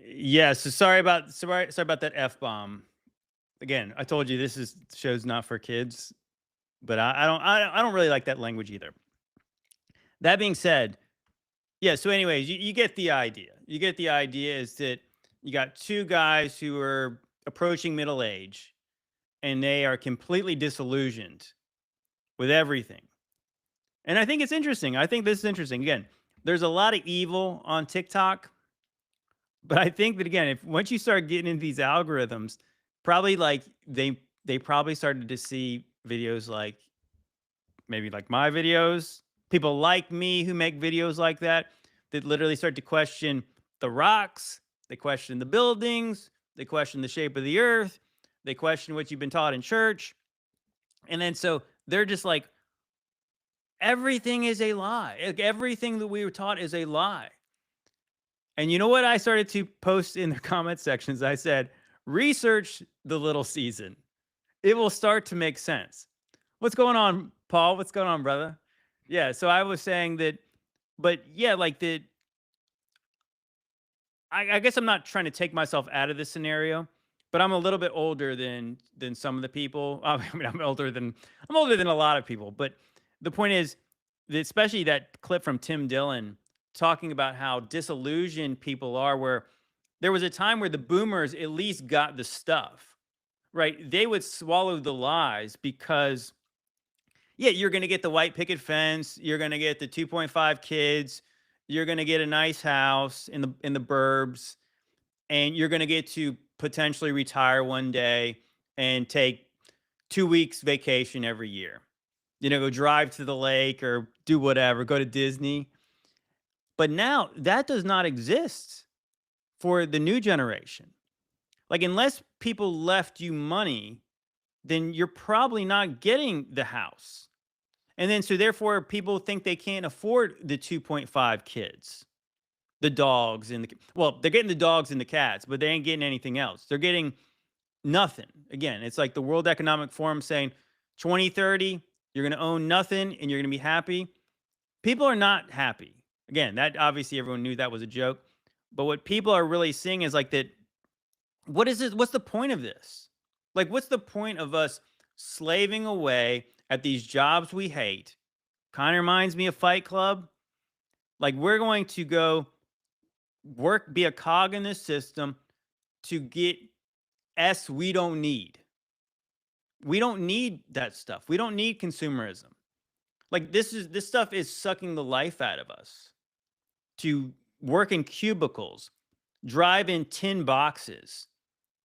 Yeah, so sorry about that F-bomb. Again, I told you this show's not for kids, but I don't really like that language either. That being said, yeah, so anyways, you get the idea. You get the idea is that you got two guys who are approaching middle age and they are completely disillusioned with everything. And I think it's interesting. I think this is interesting. Again, there's a lot of evil on TikTok, but I think that again, once you start getting into these algorithms, probably like they probably started to see videos like maybe like my videos, people like me who make videos like that literally start to question the rocks, they question the buildings, they question the shape of the earth, they question what you've been taught in church. And then so they're just like, everything is a lie. Like, everything that we were taught is a lie. And you know what I started to post in the comment sections? I said, research the little season. It will start to make sense. What's going on, Paul? What's going on, brother? Yeah, so I was saying that, but yeah, like I guess I'm not trying to take myself out of this scenario, but I'm a little bit older than some of the people. I mean, I'm older than a lot of people. But the point is, that especially that clip from Tim Dillon talking about how disillusioned people are, where there was a time where the boomers at least got the stuff, right? They would swallow the lies because, yeah, you're going to get the white picket fence, you're going to get the 2.5 kids, you're going to get a nice house in the burbs, and you're going to get to potentially retire one day and take 2 weeks vacation every year. You know, go drive to the lake or do whatever, go to Disney. But now that does not exist for the new generation. Like, unless people left you money, then you're probably not getting the house. And then so therefore people think they can't afford the 2.5 kids, the dogs and they're getting the dogs and the cats, but they ain't getting anything else. They're getting nothing. Again, it's like the World Economic Forum saying 2030, you're going to own nothing and you're going to be happy. People are not happy. Again, that obviously everyone knew that was a joke. But what people are really seeing is like that, what is it? What's the point of this? Like, what's the point of us slaving away at these jobs we hate? Kind of reminds me of Fight Club. Like, we're going to go work, be a cog in this system to get S we don't need. We don't need that stuff. We don't need consumerism. Like this stuff is sucking the life out of us. To work in cubicles, drive in tin boxes,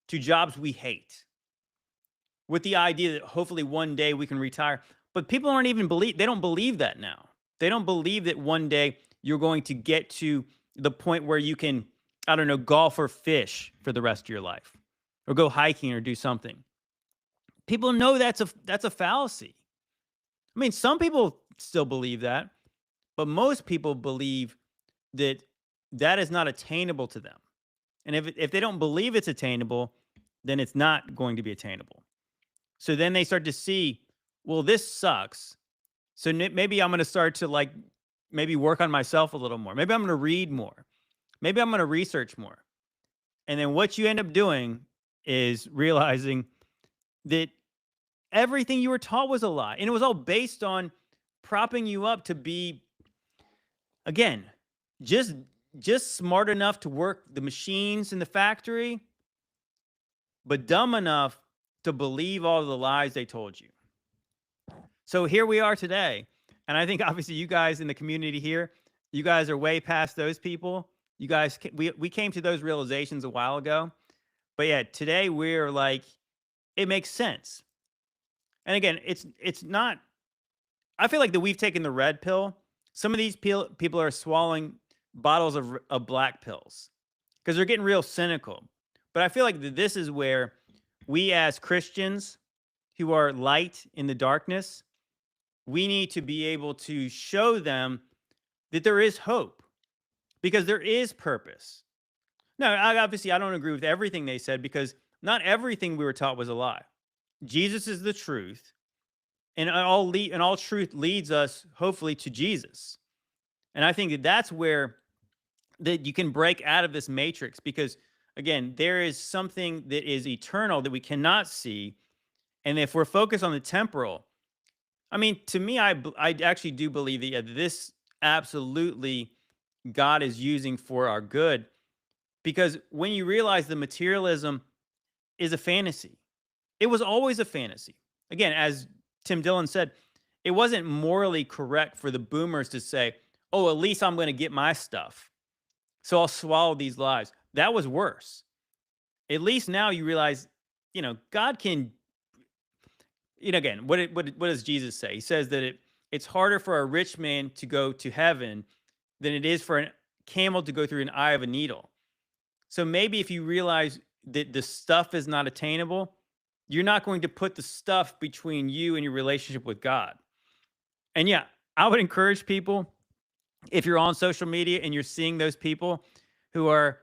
to jobs we hate, with the idea that hopefully one day we can retire. But people they don't believe that now. They don't believe that one day you're going to get to the point where you can, I don't know, golf or fish for the rest of your life, or go hiking or do something. People know that's a fallacy. I mean, some people still believe that, but most people believe that that is not attainable to them. And if they don't believe it's attainable, then it's not going to be attainable. So then they start to see, well, this sucks. So maybe I'm going to start to maybe work on myself a little more. Maybe I'm going to read more. Maybe I'm going to research more. And then what you end up doing is realizing that everything you were taught was a lie. And it was all based on propping you up to be, again, just smart enough to work the machines in the factory, but dumb enough to believe all the lies they told you. So here we are today. And I think obviously you guys in the community here, you guys are way past those people. You guys, we came to those realizations a while ago. But yeah, today we're like, it makes sense. And again, it's not, I feel like that we've taken the red pill. Some of these people are swallowing bottles of black pills because they're getting real cynical. But I feel like that this is where we as Christians who are light in the darkness, we need to be able to show them that there is hope because there is purpose. Now, obviously, I don't agree with everything they said because not everything we were taught was a lie. Jesus is the truth, and all truth leads us, hopefully, to Jesus. And I think that that's where that you can break out of this matrix because, again, there is something that is eternal that we cannot see. And if we're focused on the temporal, I mean, to me, I actually do believe that this absolutely God is using for our good. Because when you realize the materialism is a fantasy, it was always a fantasy. Again, as Tim Dillon said, it wasn't morally correct for the boomers to say, oh, at least I'm going to get my stuff, so I'll swallow these lies. That was worse. At least now you realize, God can, again, what does Jesus say? He says that it's harder for a rich man to go to heaven than it is for a camel to go through an eye of a needle. So maybe if you realize that the stuff is not attainable, you're not going to put the stuff between you and your relationship with God. And yeah, I would encourage people, if you're on social media and you're seeing those people who are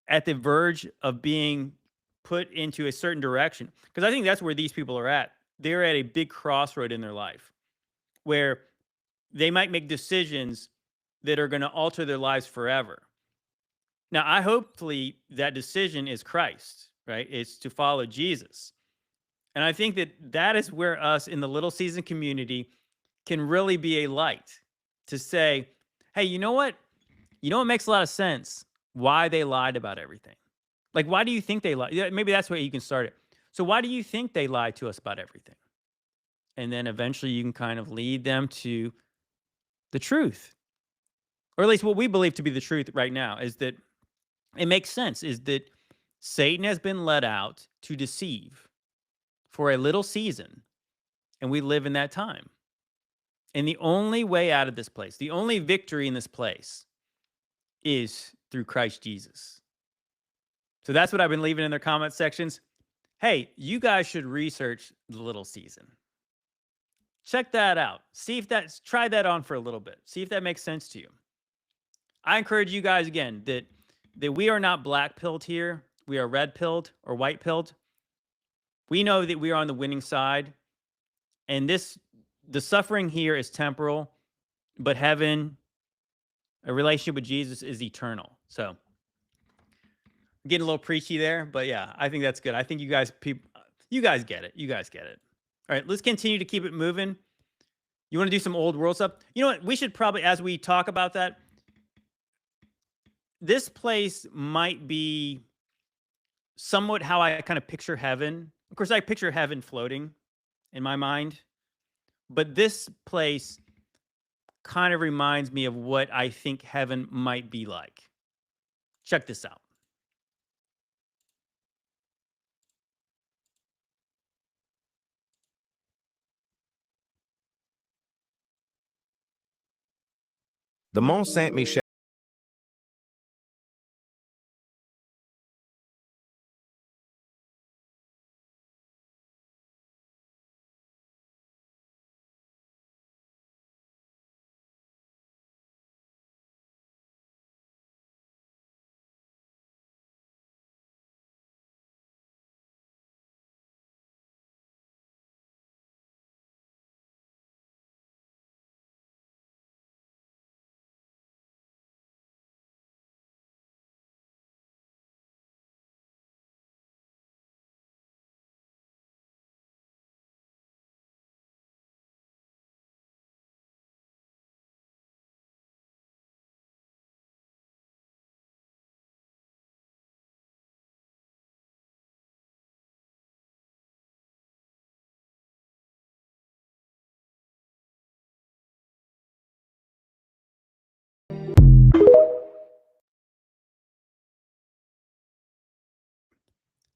at the verge of being put into a certain direction, because I think that's where these people are at. They're at a big crossroad in their life where they might make decisions that are going to alter their lives forever. Now, hopefully that decision is Christ, right? It's to follow Jesus. And I think that is where us in the Little Season community can really be a light to say, hey, you know what? You know, it makes a lot of sense why they lied about everything. Like, why do you think they lied? Maybe that's where you can start it. So why do you think they lied to us about everything? And then eventually you can kind of lead them to the truth. Or at least what we believe to be the truth right now is that it makes sense, is that Satan has been let out to deceive for a little season, and we live in that time. And the only way out of this place, the only victory in this place is through Christ Jesus. So that's what I've been leaving in their comment sections. Hey, you guys should research the Little Season. Check that out. Try that on for a little bit. See if that makes sense to you. I encourage you guys again that we are not black-pilled here. We are red-pilled or white-pilled. We know that we are on the winning side. And the suffering here is temporal, but heaven, a relationship with Jesus, is eternal. So I'm getting a little preachy there, but yeah, I think that's good. I think you guys get it. You guys get it. All right, let's continue to keep it moving. You want to do some old world stuff? You know what? We should probably, as we talk about that, this place might be somewhat how I kind of picture heaven. Of course, I picture heaven floating in my mind. But this place kind of reminds me of what I think heaven might be like. Check this out. The Mont Saint Michel.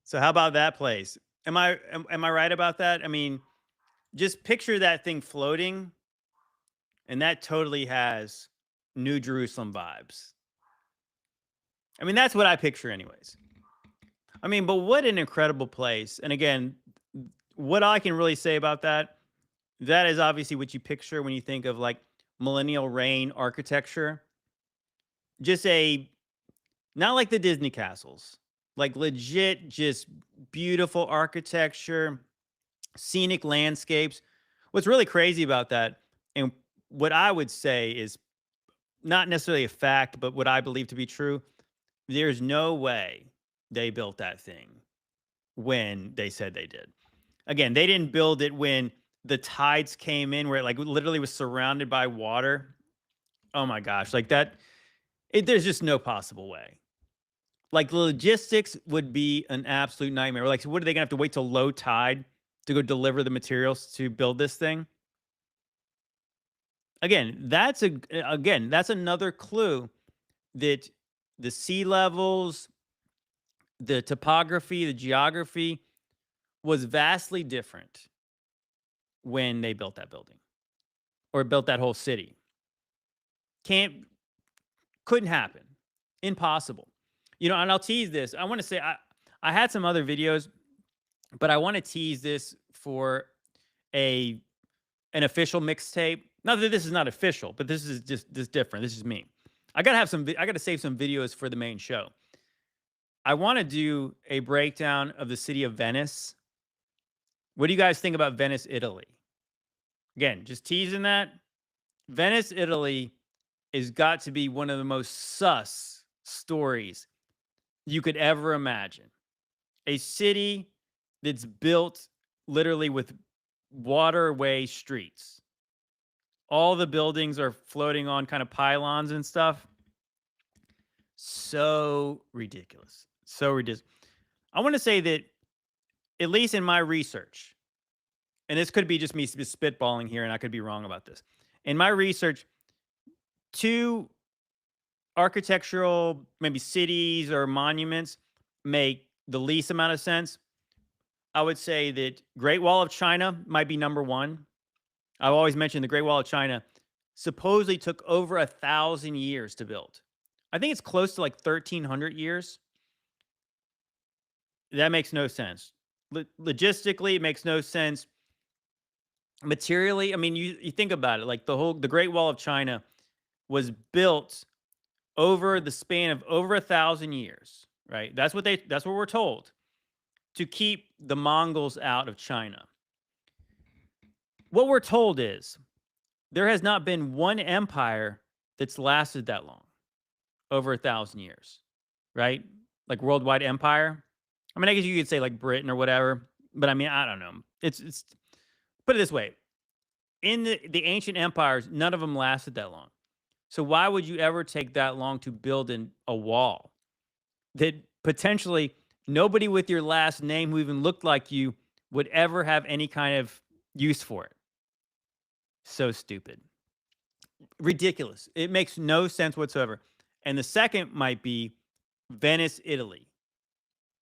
So how about that place? Am I right about that? I mean, just picture that thing floating, and that totally has New Jerusalem vibes. I mean, that's what I picture anyways. I mean, but what an incredible place. And again, what I can really say about that, that is obviously what you picture when you think of like millennial reign architecture. Just not like the Disney castles, like legit, just beautiful architecture, scenic landscapes. What's really crazy about that, and what I would say is not necessarily a fact, but what I believe to be true, there's no way they built that thing when they said they did. Again, they didn't build it when the tides came in, where it like literally was surrounded by water. Oh my gosh, like that, there's just no possible way. Like logistics would be an absolute nightmare. Like, so what are they gonna have to wait till low tide to go deliver the materials to build this thing? Again, that's another clue that the sea levels, the topography, the geography was vastly different when they built that building or built that whole city. Couldn't happen. Impossible. You know, and I'll tease this. I want to say I had some other videos, but I want to tease this for an official mixtape. Not that this is not official, but this is just different. This is me. I gotta save some videos for the main show. I want to do a breakdown of the city of Venice. What do you guys think about Venice, Italy? Again, just teasing that. Venice, Italy has got to be one of the most sus stories you could ever imagine. A city that's built literally with waterway streets. All the buildings are floating on kind of pylons and stuff. So ridiculous. So ridiculous. I want to say that, at least in my research, and this could be just me spitballing here, and I could be wrong about this. In my research, two architectural, maybe cities or monuments make the least amount of sense. I would say that Great Wall of China might be number one. I've always mentioned the Great Wall of China supposedly took over 1,000 years to build. I think it's close to like 1,300 years. That makes no sense. Logistically, it makes no sense. Materially, I mean, you think about it, like the Great Wall of China was built over the span of over 1,000 years, right? That's what we're told, to keep the Mongols out of China. What we're told is there has not been one empire that's lasted that long, over 1,000 years, right? Like worldwide empire. I mean, I guess you could say like Britain or whatever, but I mean, I don't know. It's put it this way. In the ancient empires, none of them lasted that long. So why would you ever take that long to build a wall that potentially nobody with your last name who even looked like you would ever have any kind of use for it? So stupid. Ridiculous. It makes no sense whatsoever. And the second might be Venice, Italy.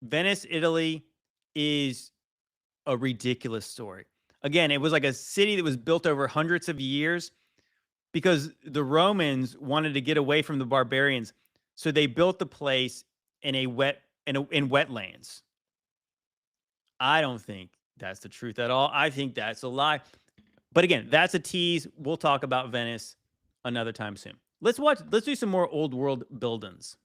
Venice, Italy is a ridiculous story. Again, it was like a city that was built over hundreds of years because the Romans wanted to get away from the barbarians. So they built the place in wetlands. I don't think that's the truth at all. I think that's a lie. But again, that's a tease. We'll talk about Venice another time soon. Let's do some more old world buildings.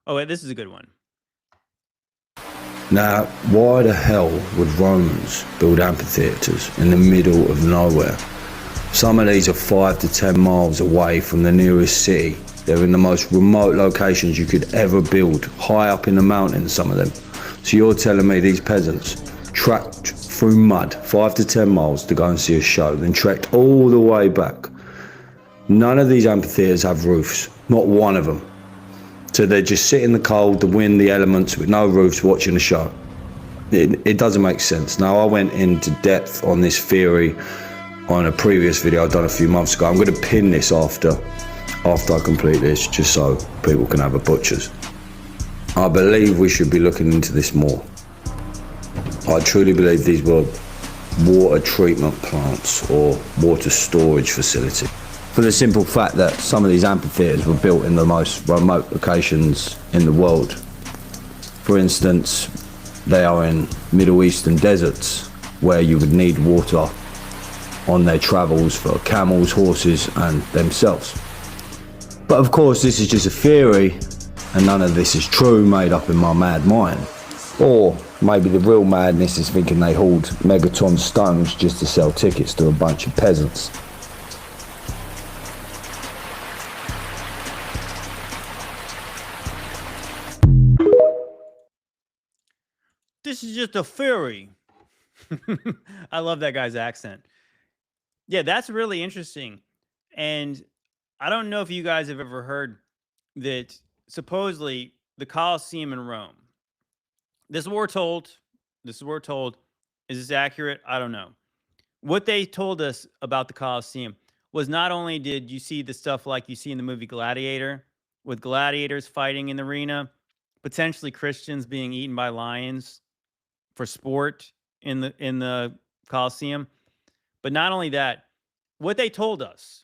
Oh, wait, this is a good one. Now, why the hell would Romans build amphitheatres in the middle of nowhere? Some of these are 5 to 10 miles away from the nearest city. They're in the most remote locations you could ever build, high up in the mountains, some of them. So you're telling me these peasants trekked through mud 5 to 10 miles to go and see a show, then trekked all the way back. None of these amphitheatres have roofs, not one of them. So they just sit in the cold, the wind, the elements, with no roofs, watching the show. It doesn't make sense. Now, I went into depth on this theory on a previous video I've done a few months ago. I'm going to pin this after I complete this, just so people can have a butcher's. I believe we should be looking into this more. I truly believe these were water treatment plants or water storage facilities. For the simple fact that some of these amphitheatres were built in the most remote locations in the world. For instance, they are in Middle Eastern deserts where you would need water on their travels for camels, horses and themselves. But of course this is just a theory and none of this is true, made up in my mad mind. Or maybe the real madness is thinking they hauled megaton stones just to sell tickets to a bunch of peasants. This is just a theory. I love that guy's accent. Yeah, that's really interesting. And I don't know if you guys have ever heard that supposedly the Colosseum in Rome. This is what we're told. This is what we're told. Is this accurate? I don't know. What they told us about the Colosseum was not only did you see the stuff like you see in the movie Gladiator, with gladiators fighting in the arena, potentially Christians being eaten by lions for sport in the Colosseum. But not only that, what they told us,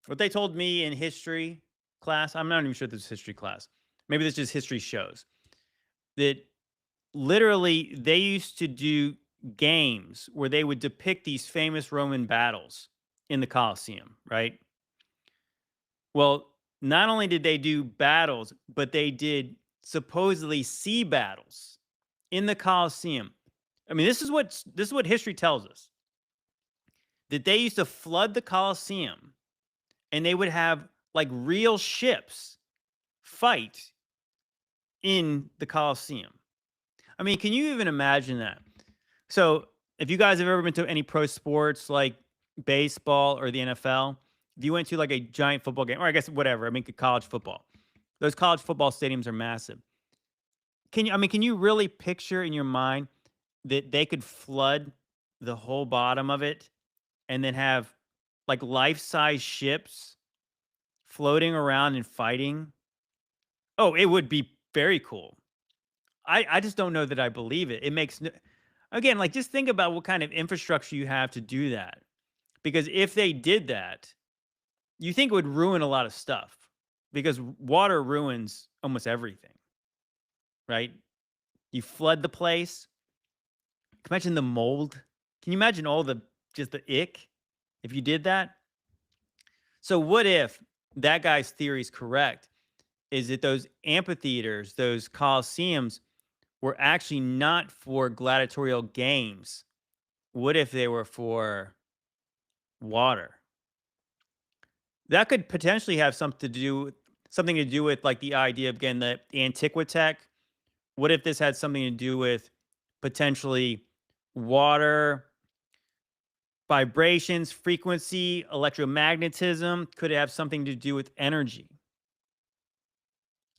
what they told me in history class, I'm not even sure if this is history class. Maybe this is history shows. That literally they used to do games where they would depict these famous Roman battles in the Colosseum, right? Well, not only did they do battles, but they did supposedly sea battles in the Colosseum. I mean, this is what history tells us. That they used to flood the Colosseum and they would have like real ships fight in the Colosseum. I mean, can you even imagine that? So if you guys have ever been to any pro sports like baseball or the NFL, if you went to like a giant football game, or I guess whatever, I mean, college football, those college football stadiums are massive. Can you really picture in your mind that they could flood the whole bottom of it and then have like life-size ships floating around and fighting? Oh, it would be very cool. I just don't know that I believe it. It makes again, like just think about what kind of infrastructure you have to do that. Because if they did that, you think it would ruin a lot of stuff because water ruins almost everything, right? You flood the place. Imagine the mold. Can you imagine all just the ick if you did that? So what if that guy's theory is correct? Is that those amphitheaters, those coliseums were actually not for gladiatorial games? What if they were for water? That could potentially have something to do with like the idea of, again, the Antiquitech. What if this had something to do with potentially water, vibrations, frequency, electromagnetism? Could it have something to do with energy?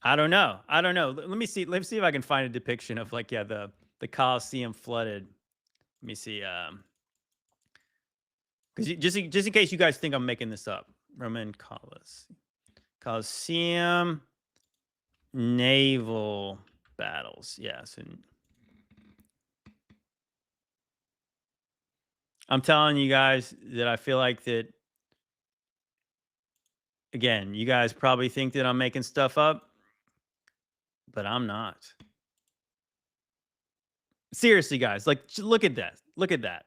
I don't know. Let me see. Let me see if I can find a depiction of like, yeah, the Colosseum flooded. Let me see. Because just in case you guys think I'm making this up, Roman Colosseum naval battles. Yes, and I'm telling you guys that I feel like that. Again, you guys probably think that I'm making stuff up, but I'm not. Seriously, guys, like look at that. Look at that.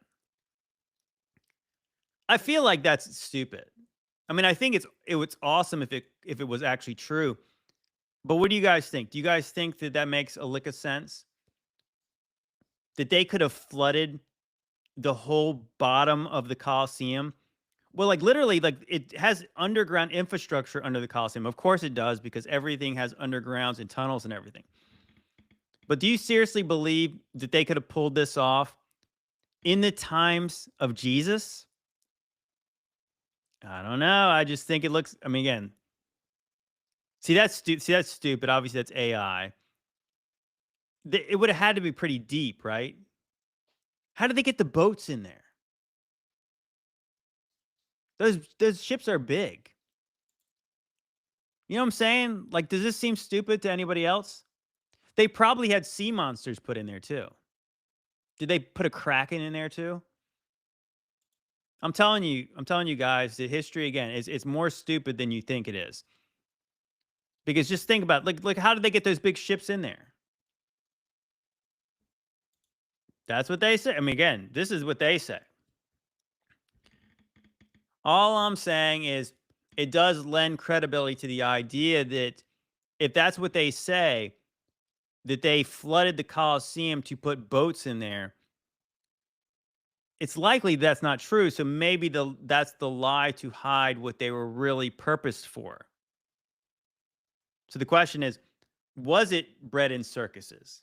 I feel like that's stupid. I mean, I think it was awesome if it was actually true. But what do you guys think? Do you guys think that that makes a lick of sense? That they could have flooded the whole bottom of the Colosseum? Well, like literally, like it has underground infrastructure under the Colosseum. Of course it does, because everything has undergrounds and tunnels and everything. But do you seriously believe that they could have pulled this off in the times of Jesus? I don't know. I just think it looks, I mean, again, see, that's stupid. Obviously, that's AI. It would have had to be pretty deep, right? How did they get the boats in there? Those ships are big. You know what I'm saying? Like, does this seem stupid to anybody else? They probably had sea monsters put in there too. Did they put a Kraken in there too? I'm telling you guys that history, again, it's more stupid than you think it is. Because just think about it. Like, how did they get those big ships in there? That's what they say. I mean, again, this is what they say. All I'm saying is it does lend credibility to the idea that if that's what they say, that they flooded the Colosseum to put boats in there, it's likely that's not true. So maybe that's the lie to hide what they were really purposed for. So the question is, was it bred in circuses?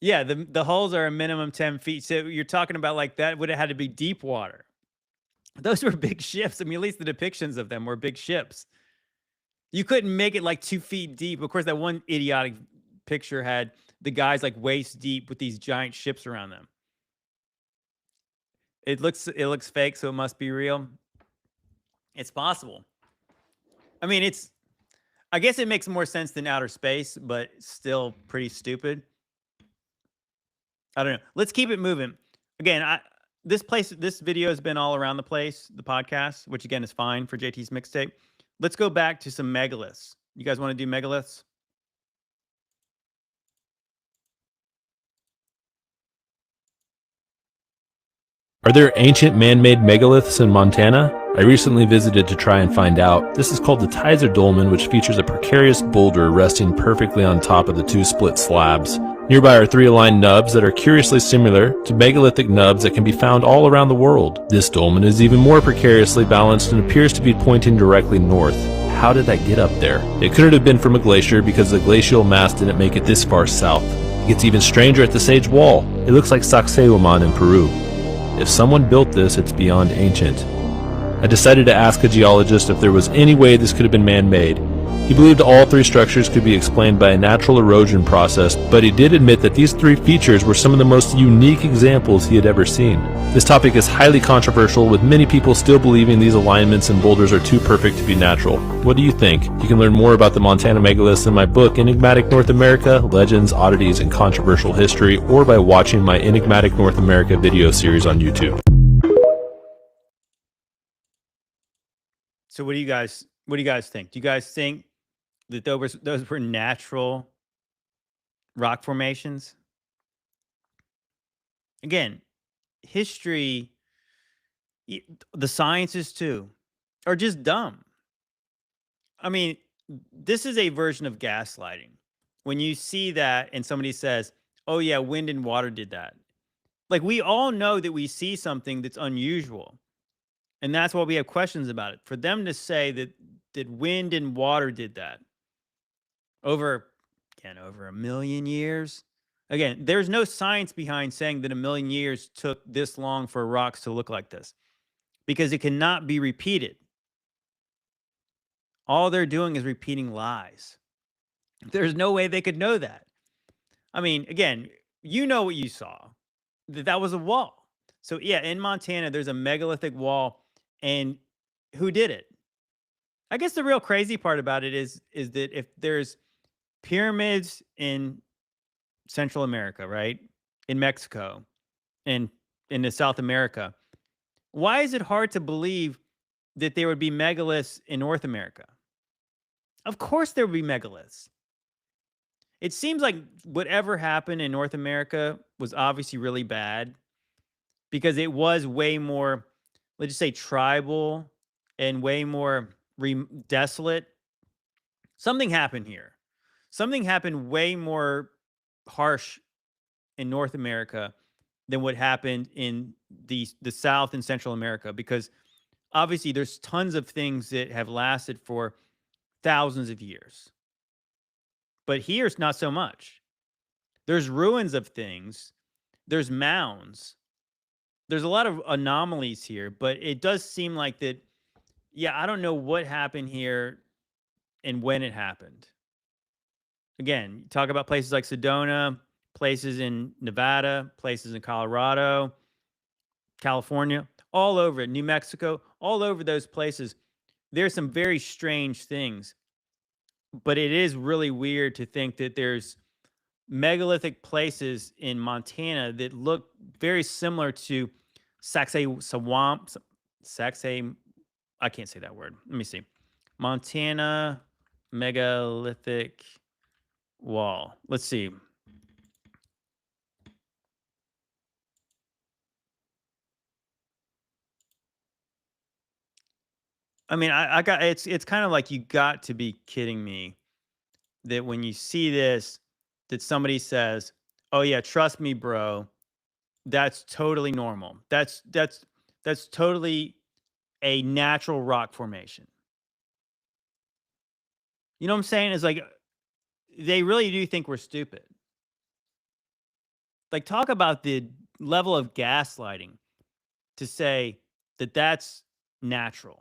Yeah, the holes are a minimum 10 feet. So you're talking about like that would have had to be deep water. Those were big ships. I mean, at least the depictions of them were big ships. You couldn't make it like 2 feet deep. Of course, that one idiotic picture had the guys like waist deep with these giant ships around them. It looks fake, so it must be real. It's possible. I mean, I guess it makes more sense than outer space, but still pretty stupid. I don't know. Let's keep it moving. Again, this video has been all around the place, the podcast, which again is fine for JT's mixtape. Let's go back to some megaliths. You guys want to do megaliths? Are there ancient man-made megaliths in Montana? I recently visited to try and find out. This is called the Tyzer Dolmen, which features a precarious boulder resting perfectly on top of the two split slabs. Nearby are three aligned nubs that are curiously similar to megalithic nubs that can be found all around the world. This dolmen is even more precariously balanced and appears to be pointing directly north. How did that get up there? It couldn't have been from a glacier because the glacial mass didn't make it this far south. It gets even stranger at the Sage Wall. It looks like Sacsayhuaman in Peru. If someone built this, it's beyond ancient. I decided to ask a geologist if there was any way this could have been man-made. He believed all three structures could be explained by a natural erosion process, but he did admit that these three features were some of the most unique examples he had ever seen. This topic is highly controversial, with many people still believing these alignments and boulders are too perfect to be natural. What do you think? You can learn more about the Montana megaliths in my book, Enigmatic North America, Legends, Oddities, and Controversial History, or by watching my Enigmatic North America video series on YouTube. So what do you guys think? Do you guys think that those were natural rock formations? Again, history, the sciences too, are just dumb. I mean, this is a version of gaslighting. When you see that and somebody says, oh yeah, wind and water did that. Like, we all know that we see something that's unusual. And that's why we have questions about it. For them to say that wind and water did that over a million years. Again, there's no science behind saying that a million years took this long for rocks to look like this, because it cannot be repeated. All they're doing is repeating lies. There's no way they could know that. I mean, again, you know what you saw. That was a wall. So yeah, in Montana, there's a megalithic wall. And who did it? I guess the real crazy part about it is that if there's pyramids in Central America, right? In Mexico, and in South America, why is it hard to believe that there would be megaliths in North America? Of course there would be megaliths. It seems like whatever happened in North America was obviously really bad because it was way more, let's just say, tribal and way more desolate. Something happened here. Something happened way more harsh in North America than what happened in the South and Central America, because obviously there's tons of things that have lasted for thousands of years. But here's not so much. There's ruins of things. There's mounds. There's a lot of anomalies here, but it does seem like that, yeah, I don't know what happened here and when it happened. Again, talk about places like Sedona, places in Nevada, places in Colorado, California, all over it, New Mexico, all over those places. There's some very strange things. But it is really weird to think that there's megalithic places in Montana that look very similar to Sacsayhuamán. I can't say that word. Let me see. Montana megalithic wall. Let's see. I mean, I got it's kind of like you got to be kidding me that when you see this, that somebody says, "Oh yeah, trust me, bro, that's totally normal. That's totally a natural rock formation." You know what I'm saying? It's like they really do think we're stupid. Like, talk about the level of gaslighting to say that that's natural.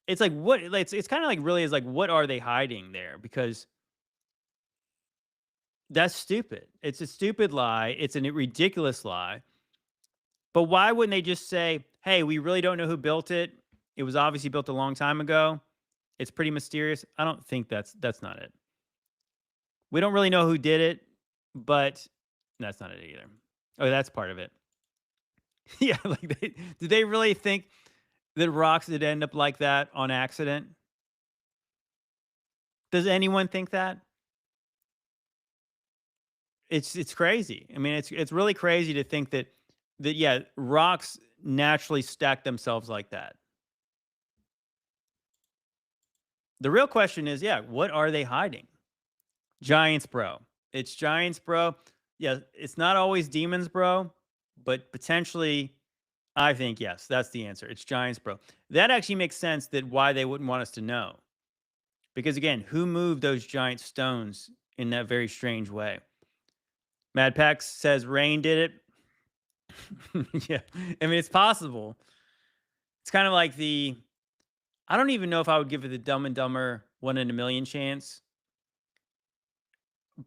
It's like, what, like, it's kind of like, really is like, what are they hiding there? Because that's stupid. It's a stupid lie. It's a ridiculous lie. But why wouldn't they just say, hey, we really don't know who built it. It was obviously built a long time ago. It's pretty mysterious. I don't think that's not it. We don't really know who did it, but that's not it either. Oh, that's part of it. Yeah, like, did they really think that rocks would end up like that on accident? Does anyone think that? It's crazy. I mean, it's really crazy to think that yeah, rocks naturally stack themselves like that. The real question is, yeah, what are they hiding? Giants, bro. It's giants, bro. Yeah, it's not always demons, bro, but potentially, I think, yes, that's the answer. It's giants, bro. That actually makes sense that why they wouldn't want us to know. Because again, who moved those giant stones in that very strange way? Mad Pax says rain did it. Yeah, I mean, it's possible. It's kind of like I don't even know if I would give it the Dumb and Dumber 1 in a million chance.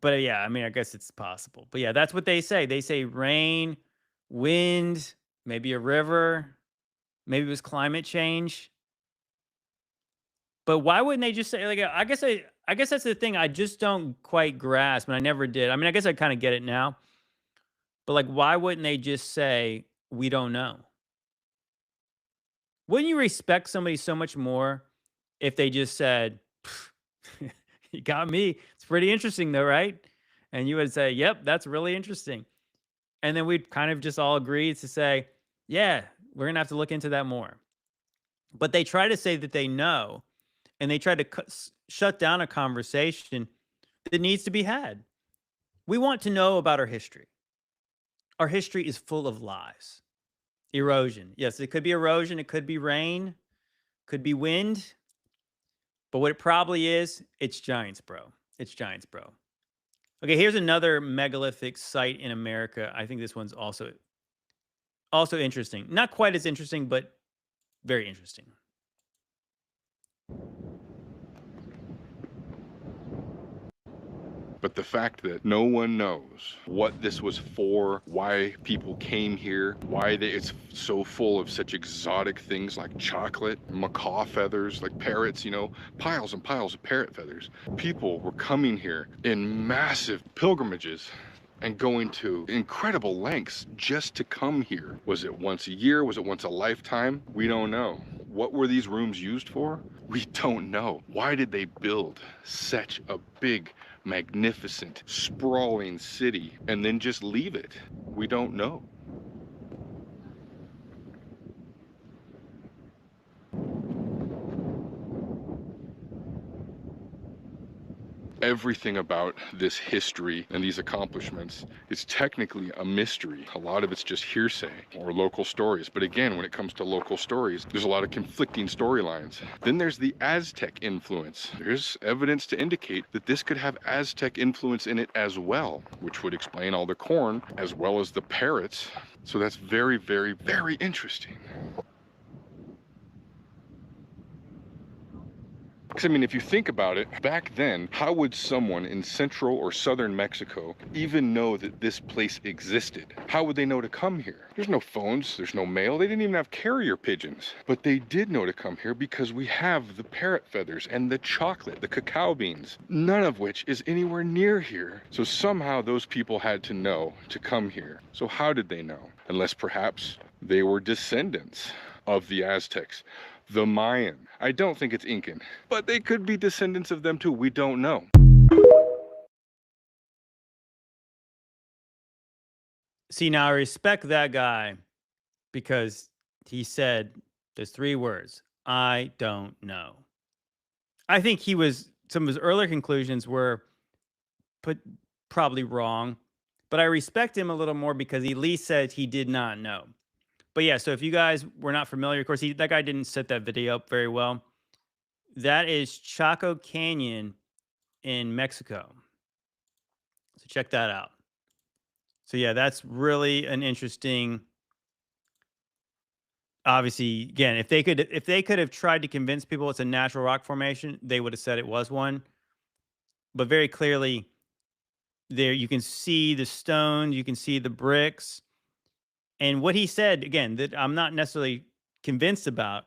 But yeah, I mean, I guess it's possible. But yeah, that's what they say. They say rain, wind, maybe a river, maybe it was climate change. But why wouldn't they just say, like, I guess that's the thing I just don't quite grasp, and I never did. I mean, I guess I kind of get it now. But like, why wouldn't they just say, we don't know? Wouldn't you respect somebody so much more if they just said, you got me. It's pretty interesting though, right? And you would say, yep, that's really interesting. And then we'd kind of just all agree to say, yeah, we're going to have to look into that more. But they try to say that they know, and they try to shut down a conversation that needs to be had. We want to know about our history. Our history is full of lies. Erosion. Yes, it could be erosion. It could be rain. Could be wind. But what it probably is, it's giants, bro. It's giants, bro. Okay, here's another megalithic site in America. I think this one's also interesting. Not quite as interesting, but very interesting. But the fact that no one knows what this was for, why people came here, why it's so full of such exotic things like chocolate, macaw feathers, like parrots, you know, piles and piles of parrot feathers. People were coming here in massive pilgrimages and going to incredible lengths just to come here. Was it once a year? Was it once a lifetime? We don't know. What were these rooms used for? We don't know. Why did they build such a big, magnificent, sprawling city and then just leave it? We don't know. Everything about this history and these accomplishments is technically a mystery. A lot of it's just hearsay or local stories. But again, when it comes to local stories, there's a lot of conflicting storylines. Then there's the Aztec influence. There's evidence to indicate that this could have Aztec influence in it as well, which would explain all the corn as well as the parrots. So that's very, very, very interesting. Because, I mean, if you think about it, back then, how would someone in central or southern Mexico even know that this place existed? How would they know to come here? There's no phones, there's no mail, they didn't even have carrier pigeons. But they did know to come here because we have the parrot feathers and the chocolate, the cacao beans, none of which is anywhere near here. So somehow those people had to know to come here. So how did they know? Unless perhaps they were descendants of the Aztecs. The Mayan. I don't think it's Incan, but they could be descendants of them too. We don't know. See, now I respect that guy because he said there's 3 words. I don't know. I think some of his earlier conclusions were probably wrong, but I respect him a little more because he at least said he did not know. But yeah, so if you guys were not familiar, of course, that guy didn't set that video up very well. That is Chaco Canyon in Mexico. So check that out. So yeah, that's really an interesting. Obviously, again, if they could have tried to convince people it's a natural rock formation, they would have said it was one. But very clearly, there you can see the stones, you can see the bricks. And what he said, again, that I'm not necessarily convinced about,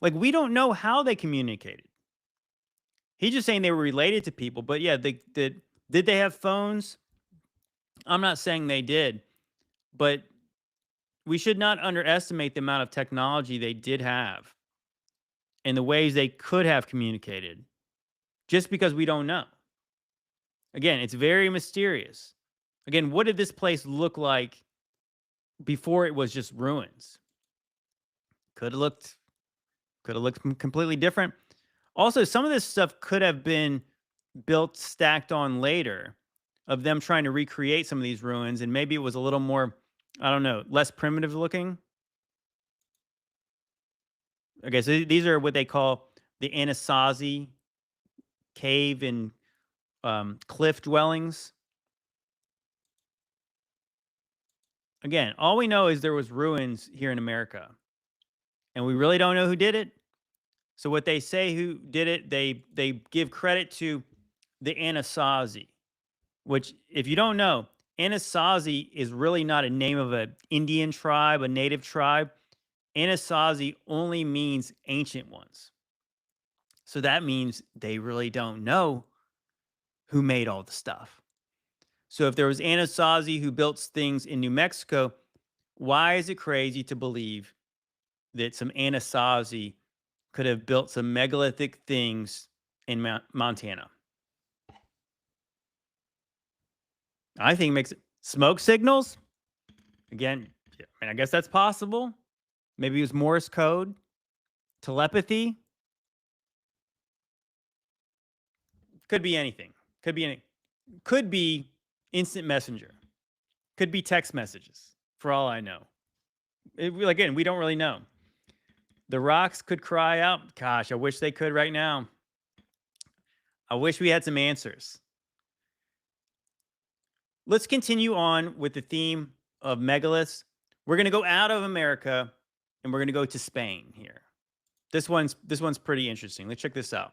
like, we don't know how they communicated. He's just saying they were related to people. But yeah, did they have phones? I'm not saying they did. But we should not underestimate the amount of technology they did have and the ways they could have communicated just because we don't know. Again, it's very mysterious. Again, what did this place look like before it was just ruins? Could have looked completely different. Also, some of this stuff could have been built stacked on later of them trying to recreate some of these ruins, and maybe it was a little more, I don't know, less primitive looking. Okay, so these are what they call the Anasazi cave and cliff dwellings. Again, all we know is there was ruins here in America, and we really don't know who did it. So what they say who did it, they give credit to the Anasazi, which, if you don't know, Anasazi is really not a name of an Indian tribe, a native tribe. Anasazi only means ancient ones. So that means they really don't know who made all the stuff. So if there was Anasazi who built things in New Mexico, why is it crazy to believe that some Anasazi could have built some megalithic things in Montana? I think it makes it smoke signals. Again, I guess that's possible. Maybe it was Morse code, telepathy. Could be anything. Could be instant messenger. Could be text messages, for all I know. Again, we don't really know. The rocks could cry out. Gosh, I wish they could right now. I wish we had some answers. Let's continue on with the theme of megaliths. We're going to go out of America and we're going to go to Spain here. This one's pretty interesting. Let's check this out.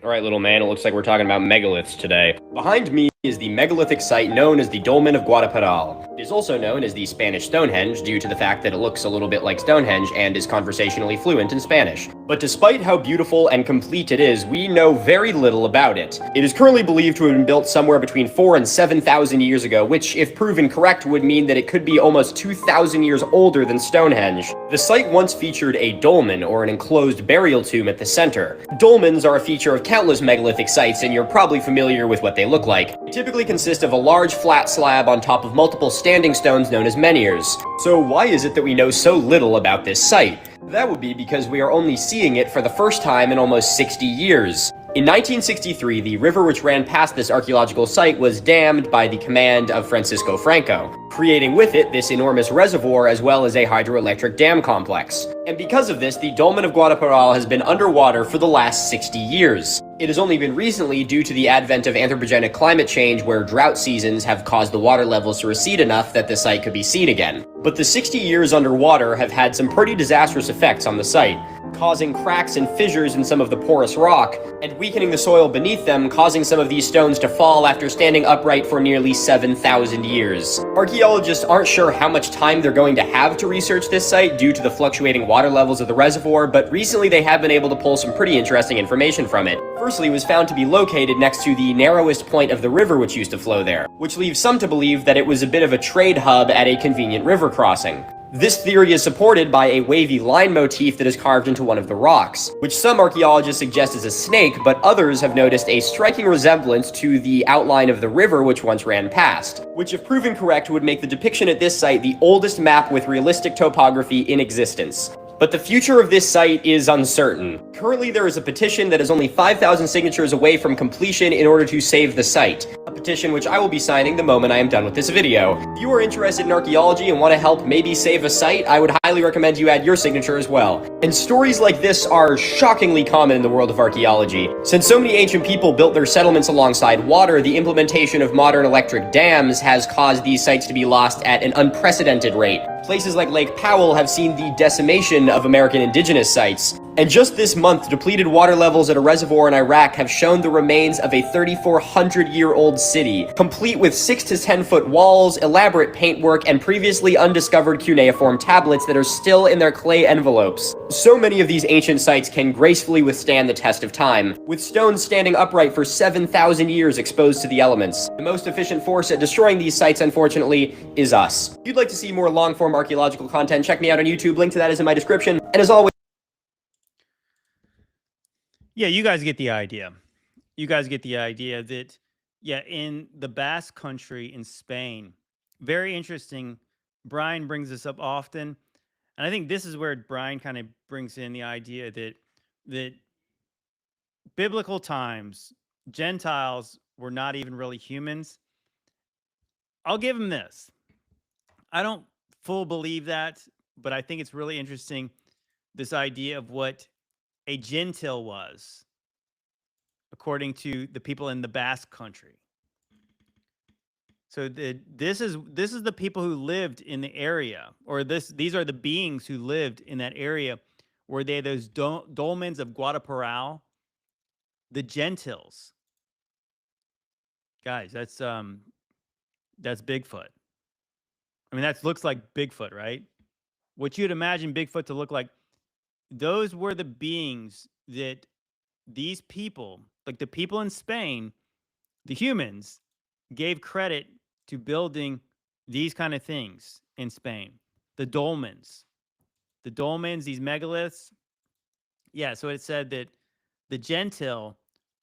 All right, little man, it looks like we're talking about megaliths today. Behind me is the megalithic site known as the Dolmen of Guadalperal. It is also known as the Spanish Stonehenge due to the fact that it looks a little bit like Stonehenge and is conversationally fluent in Spanish. But despite how beautiful and complete it is, we know very little about it. It is currently believed to have been built somewhere between 4,000 and 7,000 years ago, which, if proven correct, would mean that it could be almost 2,000 years older than Stonehenge. The site once featured a dolmen, or an enclosed burial tomb, at the center. Dolmens are a feature of countless megalithic sites, and you're probably familiar with what they look like. They typically consist of a large flat slab on top of multiple standing stones known as menhirs. So why is it that we know so little about this site? That would be because we are only seeing it for the first time in almost 60 years. In 1963, the river which ran past this archaeological site was dammed by the command of Francisco Franco, creating with it this enormous reservoir as well as a hydroelectric dam complex. And because of this, the Dolmen of Guadalperal has been underwater for the last 60 years. It has only been recently due to the advent of anthropogenic climate change where drought seasons have caused the water levels to recede enough that the site could be seen again. But the 60 years underwater have had some pretty disastrous effects on the site, causing cracks and fissures in some of the porous rock, and weakening the soil beneath them, causing some of these stones to fall after standing upright for nearly 7,000 years. Archaeologists aren't sure how much time they're going to have to research this site due to the fluctuating water levels of the reservoir, but recently they have been able to pull some pretty interesting information from it. Firstly, it was found to be located next to the narrowest point of the river which used to flow there, which leaves some to believe that it was a bit of a trade hub at a convenient river crossing. This theory is supported by a wavy line motif that is carved into one of the rocks, which some archaeologists suggest is a snake, but others have noticed a striking resemblance to the outline of the river which once ran past, which if proven correct would make the depiction at this site the oldest map with realistic topography in existence. But the future of this site is uncertain. Currently, there is a petition that is only 5,000 signatures away from completion in order to save the site. A petition which I will be signing the moment I am done with this video. If you are interested in archaeology and want to help maybe save a site, I would highly recommend you add your signature as well. And stories like this are shockingly common in the world of archaeology. Since so many ancient people built their settlements alongside water, the implementation of modern electric dams has caused these sites to be lost at an unprecedented rate. Places like Lake Powell have seen the decimation of American indigenous sites. And just this month, depleted water levels at a reservoir in Iraq have shown the remains of a 3,400-year-old city, complete with 6 to 10 foot walls, elaborate paintwork, and previously undiscovered cuneiform tablets that are still in their clay envelopes. So many of these ancient sites can gracefully withstand the test of time, with stones standing upright for 7,000 years exposed to the elements. The most efficient force at destroying these sites, unfortunately, is us. If you'd like to see more long-form archaeological content, check me out on YouTube. Link to that is in my description. And as always, yeah, you guys get the idea. You guys get the idea that, yeah, in the Basque Country in Spain, very interesting. Brian brings this up often. And I think this is where Brian kind of brings in the idea that biblical times, Gentiles were not even really humans. I'll give him this. I don't full believe that, but I think it's really interesting, this idea of what a gentil was, according to the people in the Basque Country. So this is the people who lived in the area, or these are the beings who lived in that area where they those dolmens of Guadalperal, the gentils. Guys, that's Bigfoot. I mean, that looks like Bigfoot, right? What you'd imagine Bigfoot to look like. Those were the beings that these people, like the people in Spain, the humans, gave credit to building these kind of things in Spain. The dolmens, these megaliths. Yeah, so it said that the gentil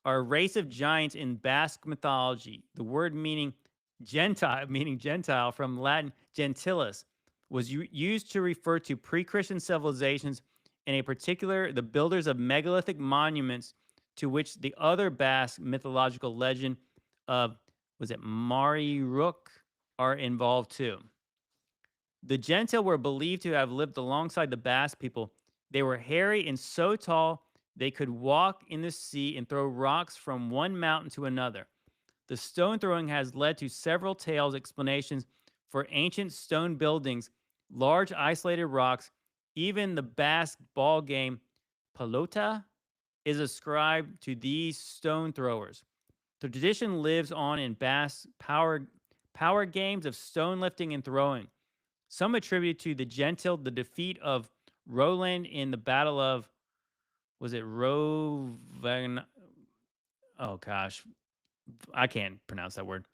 are a race of giants in Basque mythology. The word meaning Gentile from Latin gentilis, was used to refer to pre-Christian civilizations, in particular the builders of megalithic monuments, to which the other Basque mythological legend of, was it Marirook, are involved too. The Gentil were believed to have lived alongside the Basque people. They were hairy and so tall they could walk in the sea and throw rocks from one mountain to another. The stone throwing has led to several tales, explanations for ancient stone buildings, large isolated rocks. Even the Basque ball game pelota is ascribed to these stone throwers. The tradition lives on in Basque power games of stone lifting and throwing. Some attribute to the defeat of Roland in the Battle of, was it Rovan? Oh gosh, I can't pronounce that word.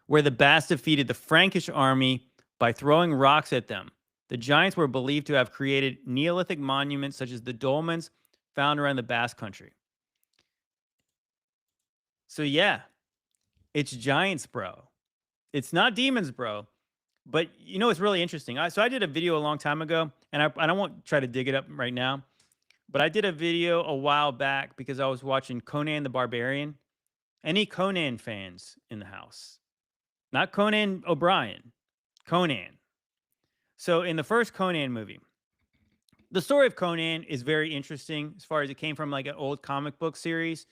Where the Basques defeated the Frankish army by throwing rocks at them. The giants were believed to have created Neolithic monuments such as the dolmens found around the Basque country. So yeah, it's giants, bro. It's not demons, bro. But you know, it's really interesting. So I did a video a long time ago, and I won't try to dig it up right now, but I did a video a while back because I was watching Conan the Barbarian. Any Conan fans in the house? Not Conan O'Brien, Conan. So in the first Conan movie, the story of Conan is very interesting as far as it came from like an old comic book series.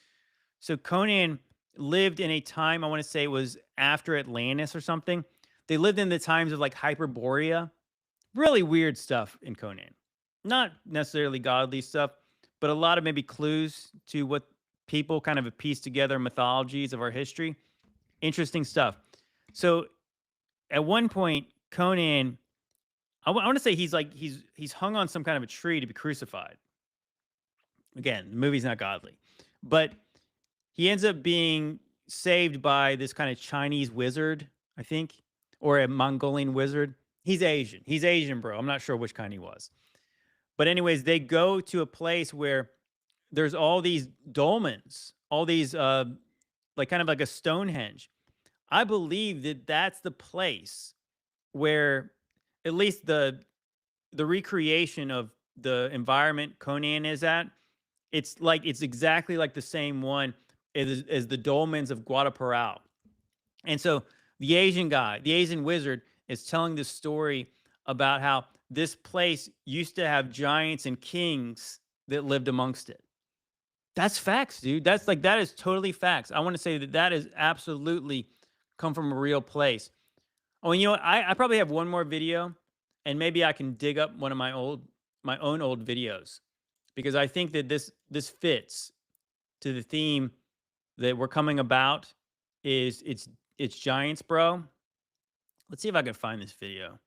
So Conan lived in a time, I want to say it was after Atlantis or something. They lived in the times of like Hyperborea. Really weird stuff in Conan. Not necessarily godly stuff, but a lot of maybe clues to what people kind of piece together mythologies of our history. Interesting stuff. So at one point, Conan, I want to say he's hung on some kind of a tree to be crucified. Again, the movie's not godly, but he ends up being saved by this kind of Chinese wizard, I think, or a Mongolian wizard. He's Asian. He's Asian, bro. I'm not sure which kind he was. But anyways, they go to a place where there's all these dolmens, all these like kind of like a Stonehenge. I believe that that's the place where at least the recreation of the environment Conan is at, it's exactly like the same one as the dolmens of Guadalparal. And so the Asian guy, the Asian wizard, is telling this story about how this place used to have giants and kings that lived amongst it. That's facts, dude. That is totally facts. I want to say that is absolutely come from a real place. Oh, and you know what? I probably have one more video, and maybe I can dig up one of my own old videos, because I think that this fits to the theme that we're coming about. It's giants, bro. Let's see if I can find this video.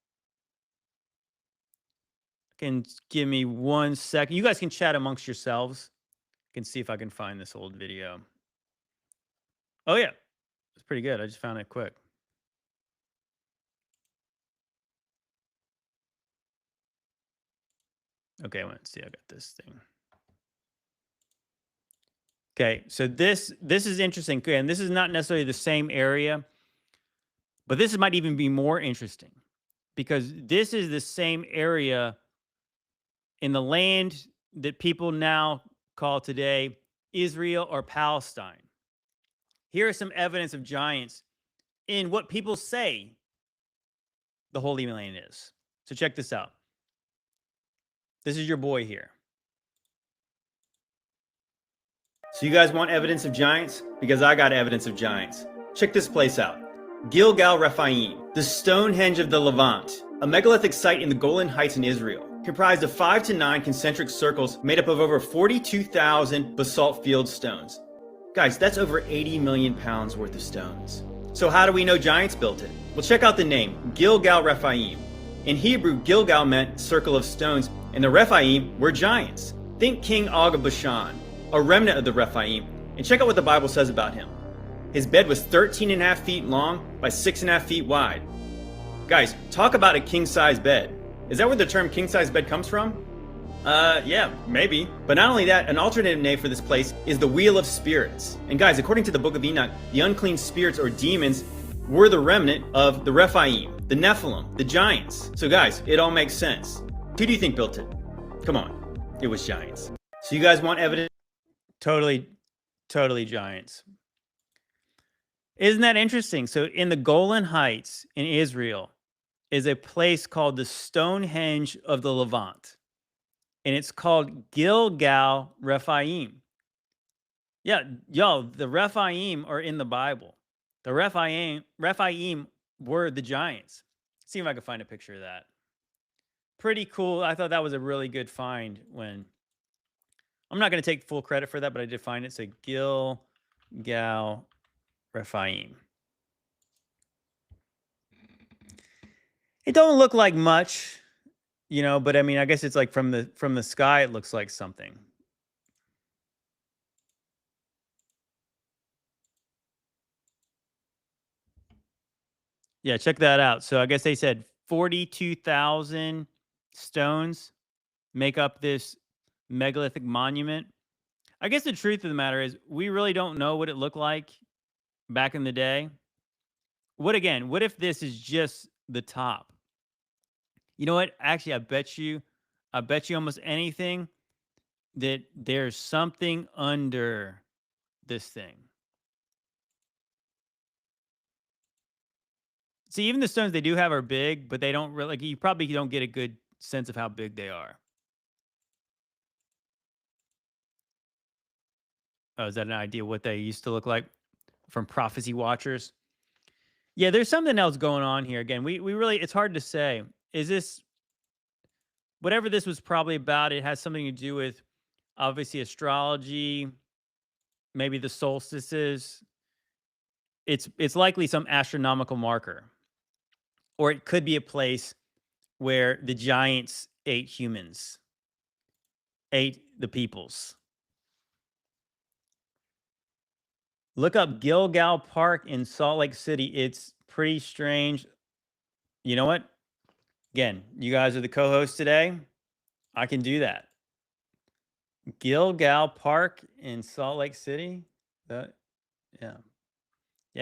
Can give me 1 second. You guys can chat amongst yourselves. I can see if I can find this old video. Oh yeah, it's pretty good. I just found it quick. Okay, let's see. I got this thing. Okay, so this is interesting. Okay, and this is not necessarily the same area, but this might even be more interesting because this is the same area in the land that people now call today Israel or Palestine. Here is some evidence of giants in what people say the Holy Land is. So check this out. This is your boy here. So you guys want evidence of giants? Because I got evidence of giants. Check this place out. Gilgal Rephaim, the Stonehenge of the Levant, a megalithic site in the Golan Heights in Israel, comprised of 5 to 9 concentric circles made up of over 42,000 basalt field stones. Guys, that's over 80 million pounds worth of stones. So how do we know giants built it? Well, check out the name, Gilgal Rephaim. In Hebrew, Gilgal meant circle of stones, and the Rephaim were giants. Think King Og of Bashan, a remnant of the Rephaim, and check out what the Bible says about him. His bed was 13.5 feet long by 6.5 feet wide. Guys, talk about a king-size bed. Is that where the term king-size bed comes from? Yeah, maybe. But not only that, an alternative name for this place is the Wheel of Spirits. And guys, according to the book of Enoch, the unclean spirits or demons were the remnant of the Rephaim, the Nephilim, the giants. So guys, it all makes sense. Who do you think built it? Come on, it was giants. So you guys want evidence? Totally giants. Isn't that interesting? So in the Golan Heights in Israel is a place called the Stonehenge of the Levant. And it's called Gilgal Rephaim. Yeah, y'all, the Rephaim are in the Bible. The Rephaim were the giants. See if I can find a picture of that. Pretty cool. I thought that was a really good find when I'm not going to take full credit for that, but I did find it. It's a Gilgal Rephaim. It don't look like much, but I mean, I guess it's like from the sky, it looks like something. Yeah, check that out. So I guess they said 42,000 stones make up this megalithic monument. I guess the truth of the matter is we really don't know what it looked like back in the day. What if this is just the top? You know what? Actually, I bet you almost anything that there's something under this thing. See, even the stones they do have are big, but they don't really, you probably don't get a good sense of how big they are. Oh, is that an idea what they used to look like from Prophecy Watchers? Yeah, there's something else going on here. Again, we really, it's hard to say. Is this, whatever this was probably about, it has something to do with obviously astrology, maybe the solstices. It's likely some astronomical marker. Or it could be a place where the giants ate humans, ate the peoples. Look up Gilgal Park in Salt Lake City. It's pretty strange. You know what? Again, you guys are the co-hosts today. I can do that. Gilgal Park in Salt Lake City. Yeah,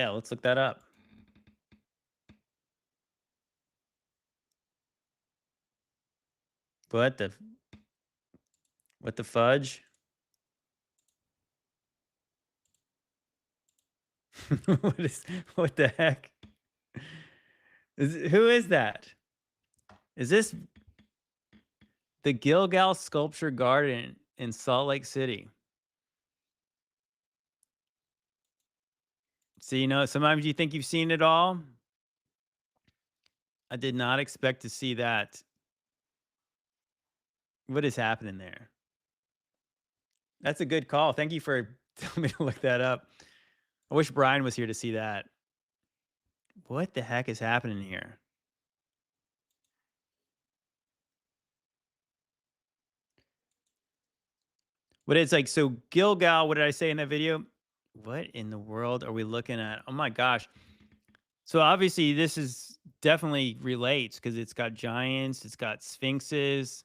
let's look that up. What the fudge? What the heck? Who is that? Is this the Gilgal Sculpture Garden in Salt Lake City? See, sometimes you think you've seen it all. I did not expect to see that. What is happening there? That's a good call. Thank you for telling me to look that up. I wish Brian was here to see that. What the heck is happening here? But it's like, so Gilgal, what did I say in that video? What in the world are we looking at? Oh my gosh. So obviously this is definitely relates because it's got giants, it's got sphinxes.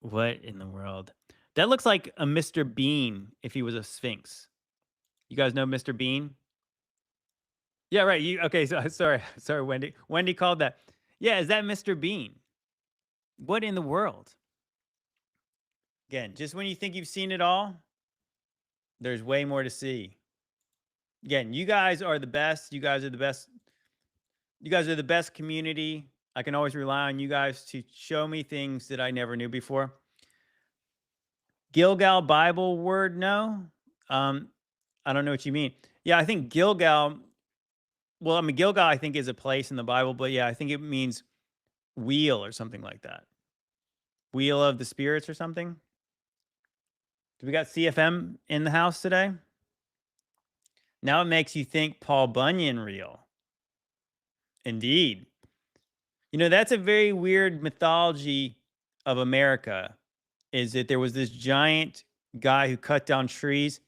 What in the world? That looks like a Mr. Bean if he was a sphinx. You guys know Mr. Bean? Yeah, right. Okay, so sorry, Wendy. Wendy called that. Yeah, is that Mr. Bean? What in the world? Again, just when you think you've seen it all, there's way more to see. Again, you guys are the best. You guys are the best. You guys are the best community. I can always rely on you guys to show me things that I never knew before. Gilgal Bible word, no? I don't know what you mean. Yeah, I think Gilgal, well, I mean, Gilgal, I think is a place in the Bible, but yeah, I think it means wheel or something like that. Wheel of the spirits or something. Do we got CFM in the house today? Now it makes you think Paul Bunyan real. Indeed. That's a very weird mythology of America, is that there was this giant guy who cut down trees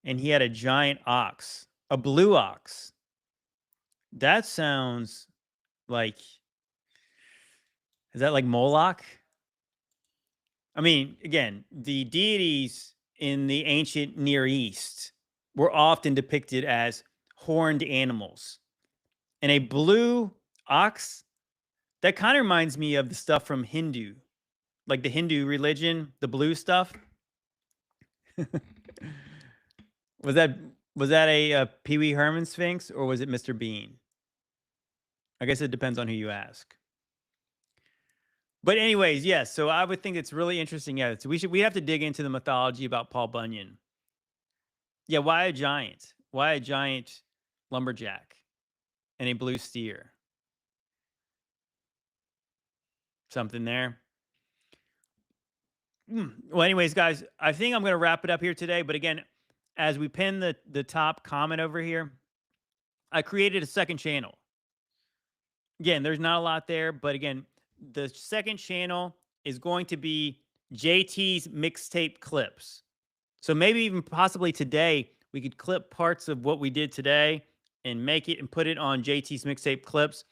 and he had a giant ox, a blue ox. That sounds like, is that like Moloch? I mean, again, the deities in the ancient Near East were often depicted as horned animals. And a blue ox, that kind of reminds me of the stuff from Hindu, like the Hindu religion, the blue stuff. Was that a Pee Wee Herman Sphinx or was it Mr. Bean? I guess it depends on who you ask. But anyways, yes. So I would think it's really interesting. Yeah. So we have to dig into the mythology about Paul Bunyan. Yeah. Why a giant? Why a giant lumberjack and a blue steer? Something there. Well, anyways, guys, I think I'm going to wrap it up here today. But again, as we pin the top comment over here, I created a second channel. Again, there's not a lot there, but again, the second channel is going to be JT's mixtape clips. So maybe even possibly today, we could clip parts of what we did today and make it and put it on JT's mixtape clips.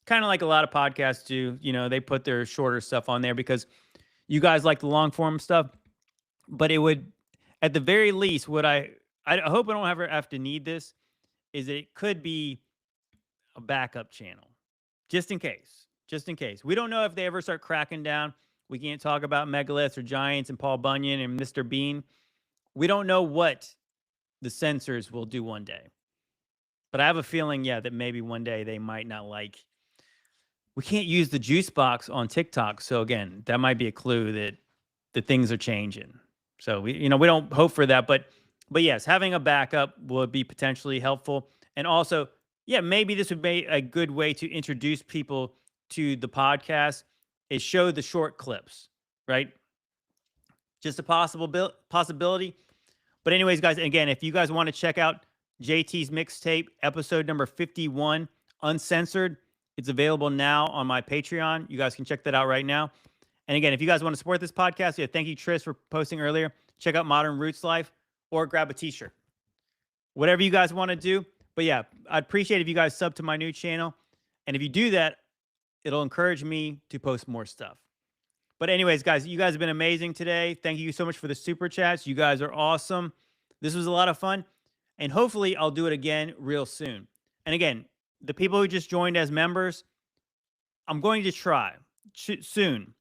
Kind of like a lot of podcasts do. You know, they put their shorter stuff on there because you guys like the long form stuff. But it would, at the very least, what I hope I don't ever have to need this, is it could be a backup channel. Just in case. Just in case. We don't know if they ever start cracking down. We can't talk about megaliths or giants and Paul Bunyan and Mr. Bean. We don't know what the censors will do one day. But I have a feeling, yeah, that maybe one day they might not like. We can't use the juice box on TikTok. So again, that might be a clue that the things are changing. So we don't hope for that. But yes, having a backup would be potentially helpful. And also, yeah, maybe this would be a good way to introduce people to the podcast, is show the short clips, right? Just a possibility. But anyways, guys, again, if you guys want to check out JT's mixtape, episode number 51, uncensored, it's available now on my Patreon. You guys can check that out right now. And again, if you guys want to support this podcast, yeah, thank you, Tris, for posting earlier. Check out Modern Roots Life or grab a t-shirt. Whatever you guys want to do. But yeah, I'd appreciate if you guys sub to my new channel. And if you do that, it'll encourage me to post more stuff. But anyways, guys, you guys have been amazing today. Thank you so much for the super chats. You guys are awesome. This was a lot of fun. And hopefully I'll do it again real soon. And again, the people who just joined as members, I'm going to try soon.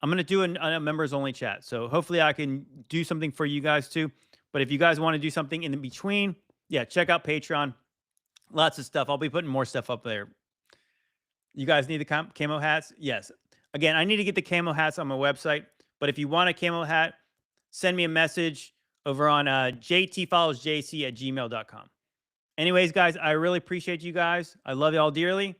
I'm going to do a members only chat. So hopefully I can do something for you guys too. But if you guys want to do something in between, yeah, check out Patreon. Lots of stuff. I'll be putting more stuff up there. You guys need the camo hats? Yes. Again, I need to get the camo hats on my website. But if you want a camo hat, send me a message over on jtfollowsjc@gmail.com. Anyways, guys, I really appreciate you guys. I love you all dearly.